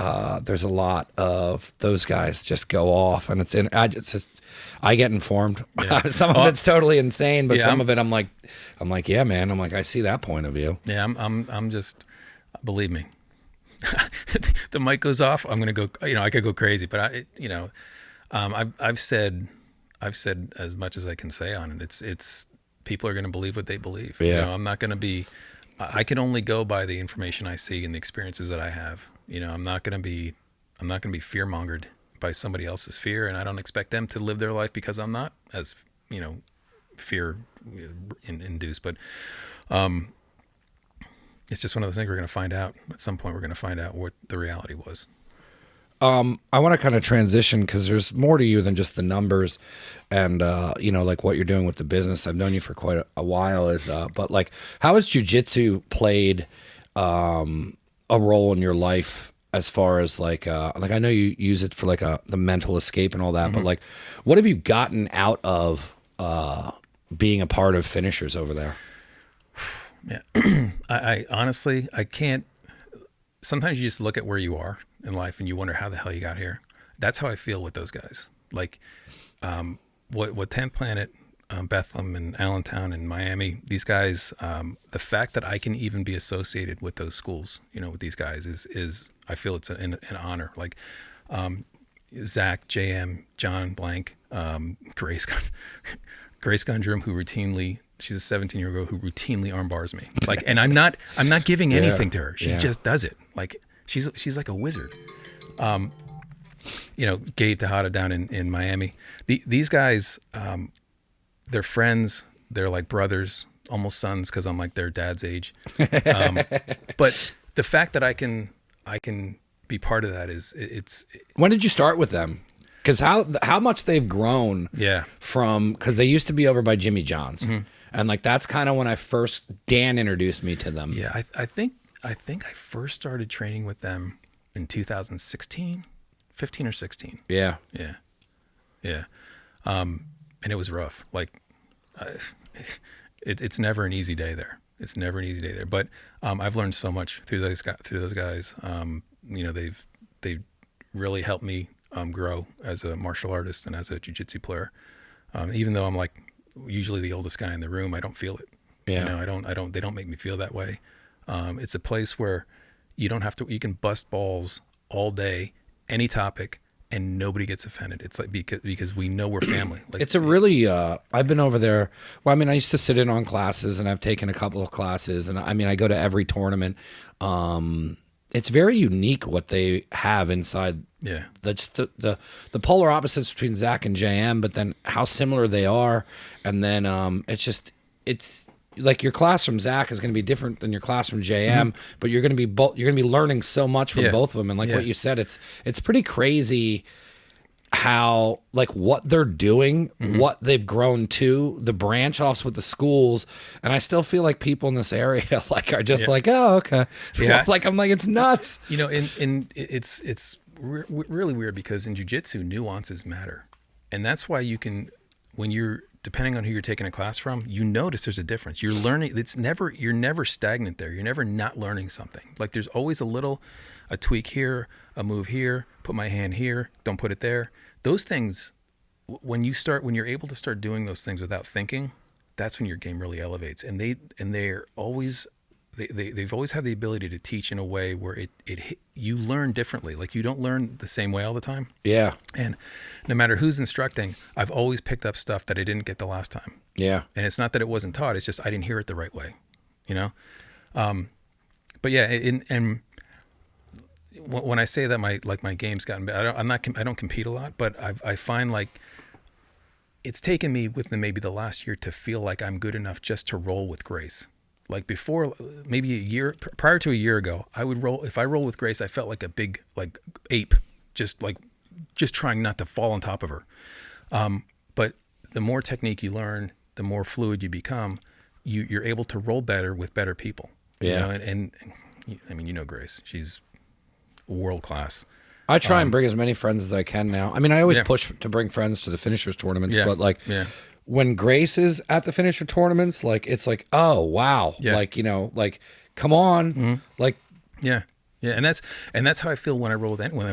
there's a lot of those guys just go off, and I get informed. Some of it's totally insane, but some of it I'm like, yeah, man. I'm like, I see that point of view. Yeah, I'm just, believe me. The mic goes off, I'm gonna go. I could go crazy, but I've said as much as I can say on it. It's people are gonna believe what they believe. Yeah. I'm not gonna be. I can only go by the information I see and the experiences that I have. I'm not gonna be fear mongered by somebody else's fear, and I don't expect them to live their life because I'm not as fear induced, but. It's just one of those things we're going to find out. At some point, we're going to find out what the reality was. I want to kind of transition because there's more to you than just the numbers and, like what you're doing with the business. I've known you for quite a while. But like, how has Jiu Jitsu played a role in your life as far as like I know you use it for like the mental escape and all that, but like, what have you gotten out of being a part of finishers over there? Yeah, I honestly, I can't. Sometimes you just look at where you are in life and you wonder how the hell you got here. That's how I feel with those guys. Like, what 10th Planet, Bethlehem and Allentown and Miami, these guys, the fact that I can even be associated with those schools, with these guys is I feel it's an honor. Like, Zach, JM, John Blank, Grace Gundrum, who routinely. She's a 17-year-old girl who routinely arm bars me. Like, and I'm not giving anything to her. She just does it. Like, she's like a wizard. Gabe Tejada down in Miami. These guys, they're friends. They're like brothers, almost sons, because I'm like their dad's age. But the fact that I can be part of that it's. When did you start with them? Because how much they've grown from, because they used to be over by Jimmy John's. And like, that's kind of when Dan introduced me to them. Yeah. I think I first started training with them in 2016, 15 or 16. Yeah. And it was rough. Like, it's never an easy day there. But I've learned so much through those guys. They've really helped me grow as a martial artist and as a jiu-jitsu player. Even though I'm like usually the oldest guy in the room, I don't feel it. Yeah. They don't make me feel that way. It's a place where you can bust balls all day, any topic, and nobody gets offended. It's like, because we know we're family. Like, it's a really, I've been over there. Well, I mean, I used to sit in on classes and I've taken a couple of classes and I mean, I go to every tournament. It's very unique what they have inside. Yeah. That's the polar opposites between Zach and JM, but then how similar they are. And then it's like your class from Zach is going to be different than your class from JM, but you're going to be learning so much from both of them. And like what you said, it's pretty crazy how, like, what they're doing, what they've grown to, the branch offs with the schools. And I still feel like people in this area like are just like, oh, okay. So like, I'm like, it's nuts. It's really weird because in jiu-jitsu nuances matter. And that's why you can, when you're depending on who you're taking a class from, you notice there's a difference. You're learning. You're never stagnant there. You're never not learning something. Like there's always a tweak here, a move here, put my hand here, don't put it there. Those things, when you're able to start doing those things without thinking, that's when your game really elevates. And they've always had the ability to teach in a way where you learn differently. Like you don't learn the same way all the time. Yeah. And no matter who's instructing, I've always picked up stuff that I didn't get the last time. Yeah. And it's not that it wasn't taught. It's just I didn't hear it the right way, you know? But yeah, and when I say that my game's gotten better, I don't compete a lot, but I find like it's taken me within maybe the last year to feel like I'm good enough just to roll with grace. Like before, maybe prior to a year ago, if I roll with grace, I felt like a big like ape, just trying not to fall on top of her. But the more technique you learn, the more fluid you become, you're able to roll better with better people. Yeah. You know? And I mean, you know Grace, she's world class. I try and bring as many friends as I can now. I mean, I always push to bring friends to the finishers tournaments, but like when Grace is at the finisher tournaments, like it's like, oh wow, like like come on, like yeah, and that's how I feel when I roll with JM, when I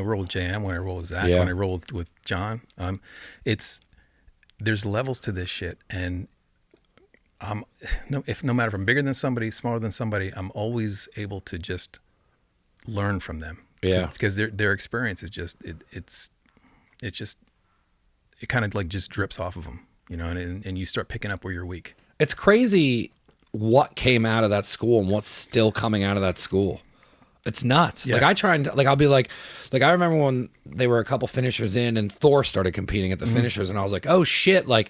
roll with Zach, when I roll with John. There's levels to this shit, and no matter if I'm bigger than somebody, smaller than somebody, I'm always able to just learn from them. Yeah, because their experience is just it kind of like just drips off of them, you know, and you start picking up where you're weak. It's crazy what came out of that school and what's still coming out of that school. It's nuts. Yeah. Like I try and I'll be like I remember when they were a couple finishers in and Thor started competing at the finishers, and I was like, oh shit, like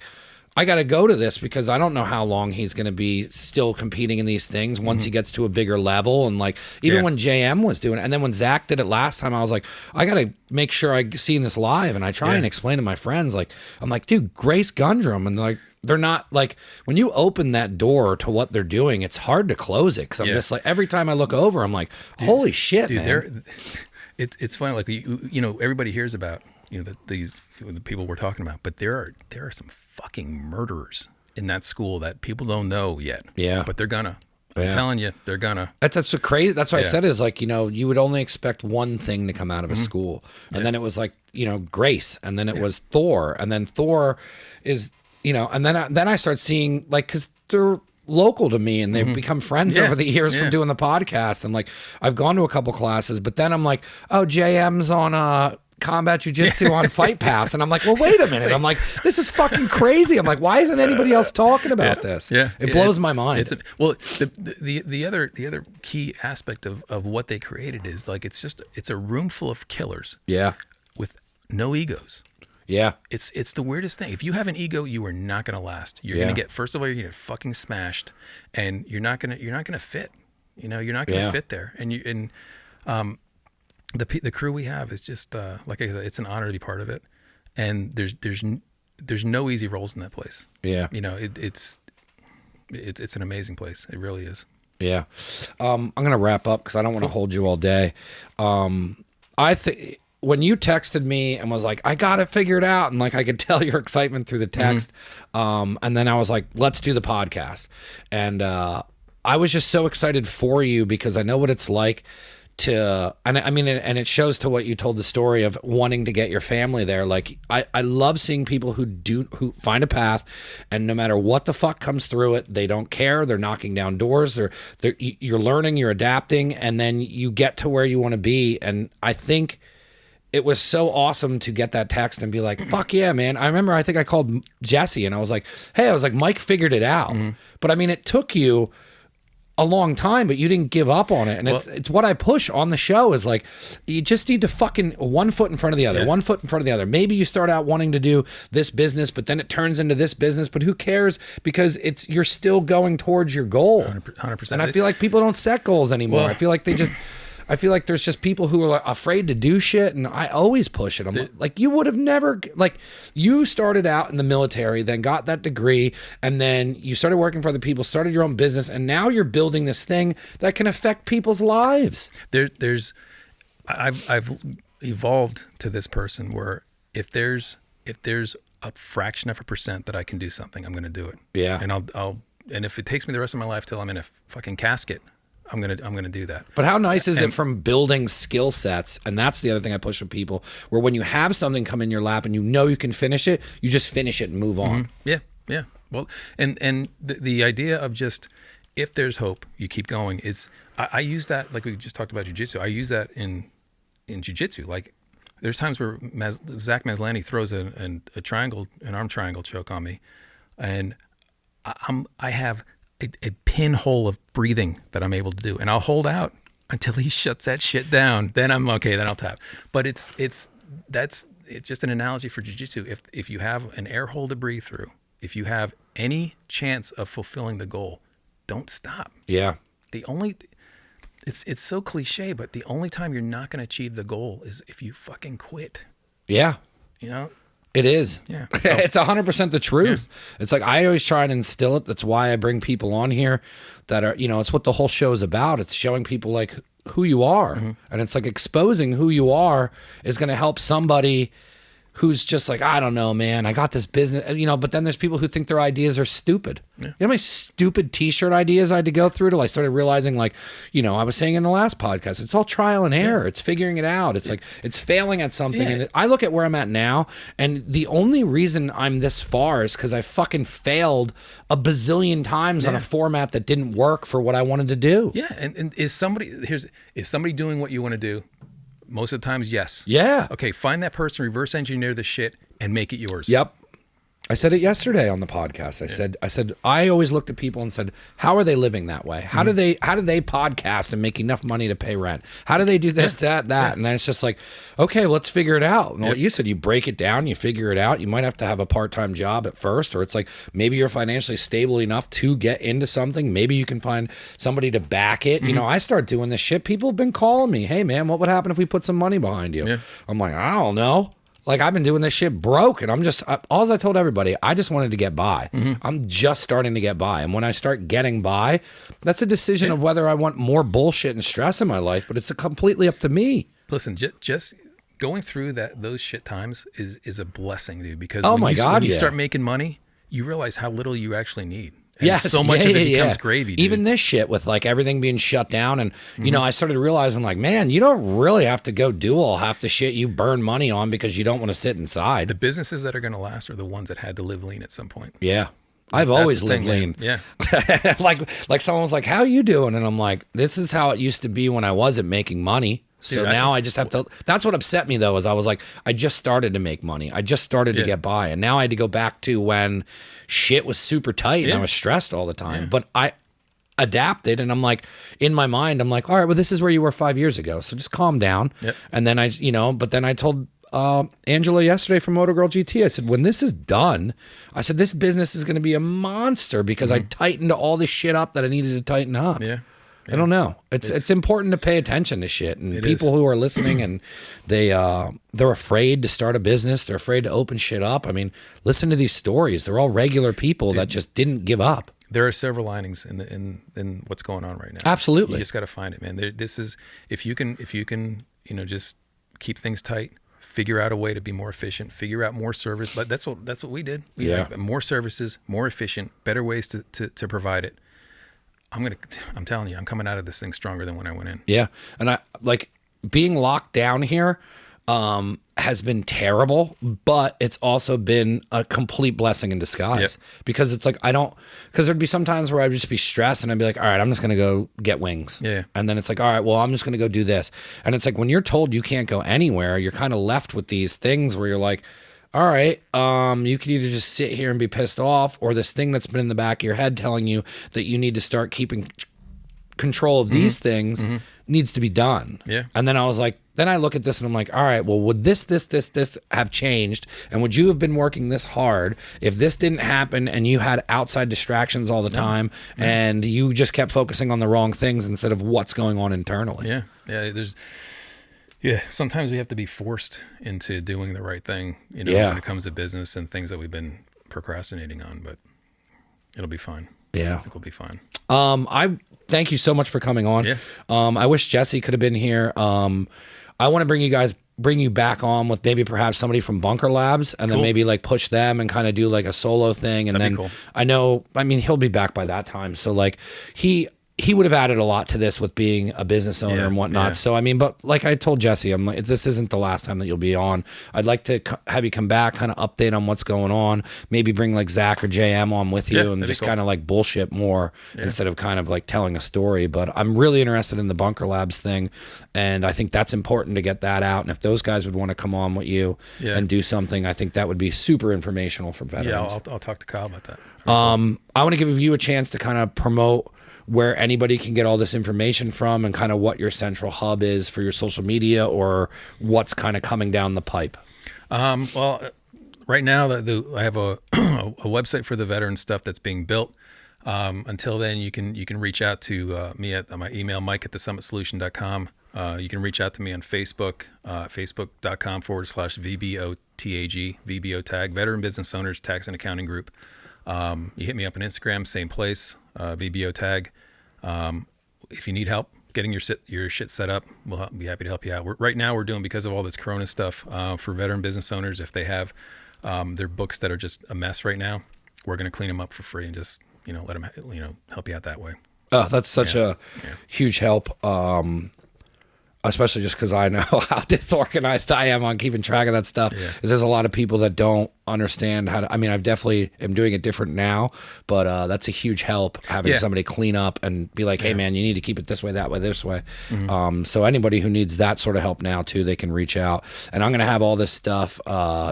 I got to go to this because I don't know how long he's going to be still competing in these things once he gets to a bigger level. And like, even when JM was doing it, and then when Zach did it last time, I was like, I got to make sure I seen this live. And I try and explain to my friends, like, I'm like, dude, Grace Gundrum. And like, they're not like, when you open that door to what they're doing, it's hard to close it. Cause I'm just like, every time I look over, I'm like, holy shit, dude, man. It's funny. Like, you know, everybody hears about, you know, the people we're talking about, but there are some fucking murderers in that school that people don't know yet. Yeah. But they're gonna. I'm telling you, they're gonna. That's so crazy. That's what I said is like, you know, you would only expect one thing to come out of a school. And then it was like, you know, Grace. And then it was Thor. And then Thor is, you know, and then I start seeing like, cause they're local to me and they've become friends over the years from doing the podcast. And like, I've gone to a couple classes, but then I'm like, oh, JM's on Combat Jiu Jitsu on Fight Pass, and I'm like, well, wait a minute. I'm like, this is fucking crazy. I'm like, why isn't anybody else talking about this? Yeah, it blows my mind. The other key aspect of what they created is like it's a room full of killers. Yeah, with no egos. Yeah, it's the weirdest thing. If you have an ego, you are not going to last. You're going to get, first of all, you're going to get fucking smashed, and you're not going to fit. You know, you're not going to fit there, The crew we have is just like I said, it's an honor to be part of it, and there's no easy roles in that place. Yeah, you know, it's an amazing place. It really is. Yeah, I'm gonna wrap up because I don't want to hold you all day. I think when you texted me and was like, I got it figured out, and like I could tell your excitement through the text, and then I was like, let's do the podcast, and I was just so excited for you because I know what it's like. And I mean, and it shows to what you told the story of wanting to get your family there. Like I love seeing people who find a path, and no matter what the fuck comes through it, they don't care. They're knocking down doors. You're learning, you're adapting, and then you get to where you want to be. And I think it was so awesome to get that text and be like, fuck yeah, man. I remember, I think I called Jesse and I was like, hey, Mike figured it out. But I mean, it took you a long time, but you didn't give up on it. And it's what I push on the show is like, you just need to fucking one foot in front of the other, one foot in front of the other. Maybe you start out wanting to do this business, but then it turns into this business, but who cares? Because you're still going towards your goal. 100%. And I feel like people don't set goals anymore. I feel like I feel like there's just people who are like afraid to do shit, and I always push it. I'm like, you would have never, like, you started out in the military, then got that degree, and then you started working for other people, started your own business, and now you're building this thing that can affect people's lives. I've evolved to this person where if there's a fraction of a percent that I can do something, I'm going to do it. Yeah. And and if it takes me the rest of my life till I'm in a fucking casket, I'm gonna do that. But how nice is it from building skill sets? And that's the other thing I push with people, where when you have something come in your lap and you know you can finish it, you just finish it and move on. Yeah. Well, and the idea of just, if there's hope, you keep going. I use that, like we just talked about jiu-jitsu. I use that in jiu-jitsu. Like, there's times where Zach Maslany throws an arm triangle choke on me, and I have a pinhole of breathing that I'm able to do, and I'll hold out until he shuts that shit down. Then I'm okay. Then I'll tap. But it's just an analogy for jiu-jitsu. If you have an air hole to breathe through, if you have any chance of fulfilling the goal, don't stop. Yeah. It's so cliche, but the only time you're not going to achieve the goal is if you fucking quit. Yeah. You know? It is. Yeah. So, it's 100% the truth. Yeah. It's like, I always try and instill it. That's why I bring people on here that are, it's what the whole show is about. It's showing people like who you are. Mm-hmm. And it's like exposing who you are is going to help somebody who's just like, I don't know, man, I got this business, but then there's people who think their ideas are stupid. Yeah. You know how many stupid t-shirt ideas I had to go through till I started realizing, like, I was saying in the last podcast, it's all trial and error. Yeah. It's figuring it out. It's like, it's failing at something. Yeah. And I look at where I'm at now, and the only reason I'm this far is because I fucking failed a bazillion times on a format that didn't work for what I wanted to do. Yeah. And is somebody doing what you want to do? Most of the times, yes. Yeah. Okay, find that person, reverse engineer the shit, and make it yours. Yep. I said it yesterday on the podcast. I said I always looked at people and said, how are they living that way? How do they podcast and make enough money to pay rent? How do they do this, that? Yeah. And then it's just like, okay, let's figure it out. And what you said, you break it down, you figure it out. You might have to have a part-time job at first, or it's like maybe you're financially stable enough to get into something. Maybe you can find somebody to back it. Mm-hmm. I start doing this shit. People have been calling me, hey man, what would happen if we put some money behind you? Yeah. I'm like, I don't know. Like, I've been doing this shit broke, and all I told everybody, I just wanted to get by. Mm-hmm. I'm just starting to get by. And when I start getting by, that's a decision of whether I want more bullshit and stress in my life, but it's completely up to me. Listen, just going through those shit times is a blessing, dude, because when you start making money, you realize how little you actually need. And so much of it becomes gravy, dude. Even this shit with like everything being shut down, and I started realizing, like, man, you don't really have to go do all half the shit you burn money on because you don't want to sit inside. The businesses that are going to last are the ones that had to live lean at some point. Yeah. I've always lived lean. Man. Yeah. like someone was like, how you doing? And I'm like, this is how it used to be when I wasn't making money. So dude, now I just have to, that's what upset me though, is I was like, I just started to make money. I just started to get by. And now I had to go back to when shit was super tight and I was stressed all the time. Yeah. But I adapted, and I'm like, in my mind, I'm like, all right, well, this is where you were 5 years ago. So just calm down. Yep. And then but then I told Angela yesterday from Motor Girl GT, I said, when this is done, I said, this business is going to be a monster because I tightened all this shit up that I needed to tighten up. Yeah. I don't know. It's important to pay attention to shit, and people who are listening and they're afraid to start a business. They're afraid to open shit up. I mean, listen to these stories. They're all regular people that just didn't give up. There are several linings in what's going on right now. Absolutely. You just got to find it, man. This is if you can just keep things tight, figure out a way to be more efficient, figure out more service. But that's what we did. We had more services, more efficient, better ways to provide it. I'm telling you, I'm coming out of this thing stronger than when I went in. Yeah. And I like being locked down here has been terrible, but it's also been a complete blessing in disguise because it's like, because there'd be some times where I'd just be stressed and I'd be like, all right, I'm just going to go get wings. Yeah. And then it's like, all right, well, I'm just going to go do this. And it's like, when you're told you can't go anywhere, you're kind of left with these things where you're like, all right, you can either just sit here and be pissed off, or this thing that's been in the back of your head telling you that you need to start keeping control of these things needs to be done. Yeah. And then I was like, then I look at this and I'm like, all right, well, would this have changed? And would you have been working this hard if this didn't happen and you had outside distractions all the time and you just kept focusing on the wrong things instead of what's going on internally? Yeah. Yeah, sometimes we have to be forced into doing the right thing, when it comes to business and things that we've been procrastinating on, but it'll be fine. Yeah. I think we'll be fine. I thank you so much for coming on. Yeah. I wish Jesse could have been here. I want to bring you guys bring you back on with maybe perhaps somebody from Bunker Labs, and then maybe like push them and kind of do like a solo thing. And That'd then be cool. I mean, he'll be back by that time. So like he would have added a lot to this with being a business owner and whatnot. Yeah. So, I mean, but like I told Jesse, I'm like, this isn't the last time that you'll be on. I'd like to have you come back, kind of update on what's going on, maybe bring like Zach or JM on with you and just kind of like bullshit more instead of kind of like telling a story. But I'm really interested in the Bunker Labs thing. And I think that's important to get that out. And if those guys would want to come on with you and do something, I think that would be super informational for veterans. Yeah, I'll talk to Kyle about that. I want to give you a chance to kind of promote where anybody can get all this information from and kind of what your central hub is for your social media or what's kind of coming down the pipe. Well, right now I have a website for the veteran stuff that's being built. Until then, you can reach out to me at my email, mike@thesummitsolution.com. You can reach out to me on Facebook, facebook.com/VBOTAG, VBOTAG, Veteran Business Owners Tax and Accounting Group. You hit me up on Instagram, same place, VBOTAG. If you need help getting your shit set up, we'll be happy to help you out. Right now, we're doing, because of all this Corona stuff, for veteran business owners, if they have their books that are just a mess right now, we're going to clean them up for free and just, let them, help you out that way. Oh, that's such a huge help. Especially just because I know how disorganized I am on keeping track of that stuff. Because there's a lot of people that don't understand how to, I mean, I've definitely am doing it different now, but that's a huge help having somebody clean up and be like, hey man, you need to keep it this way, that way, this way. So anybody who needs that sort of help now too, they can reach out. And I'm going to have all this stuff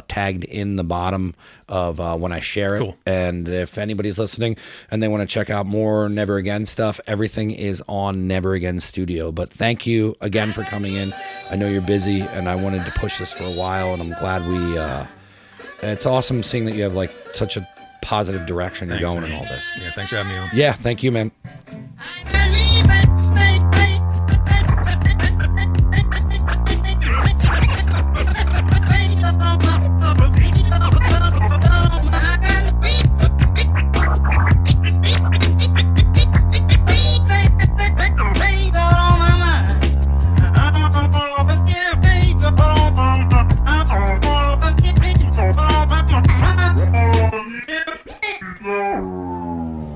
tagged in the bottom of when I share it. Cool. And if anybody's listening and they want to check out more Never Again stuff, everything is on Never Again Studio. But thank you again for coming in. I know you're busy and I wanted to push this for a while, and I'm glad it's awesome seeing that you have like such a positive direction you're going in all this. Yeah, thanks for having me on. Yeah, thank you, man.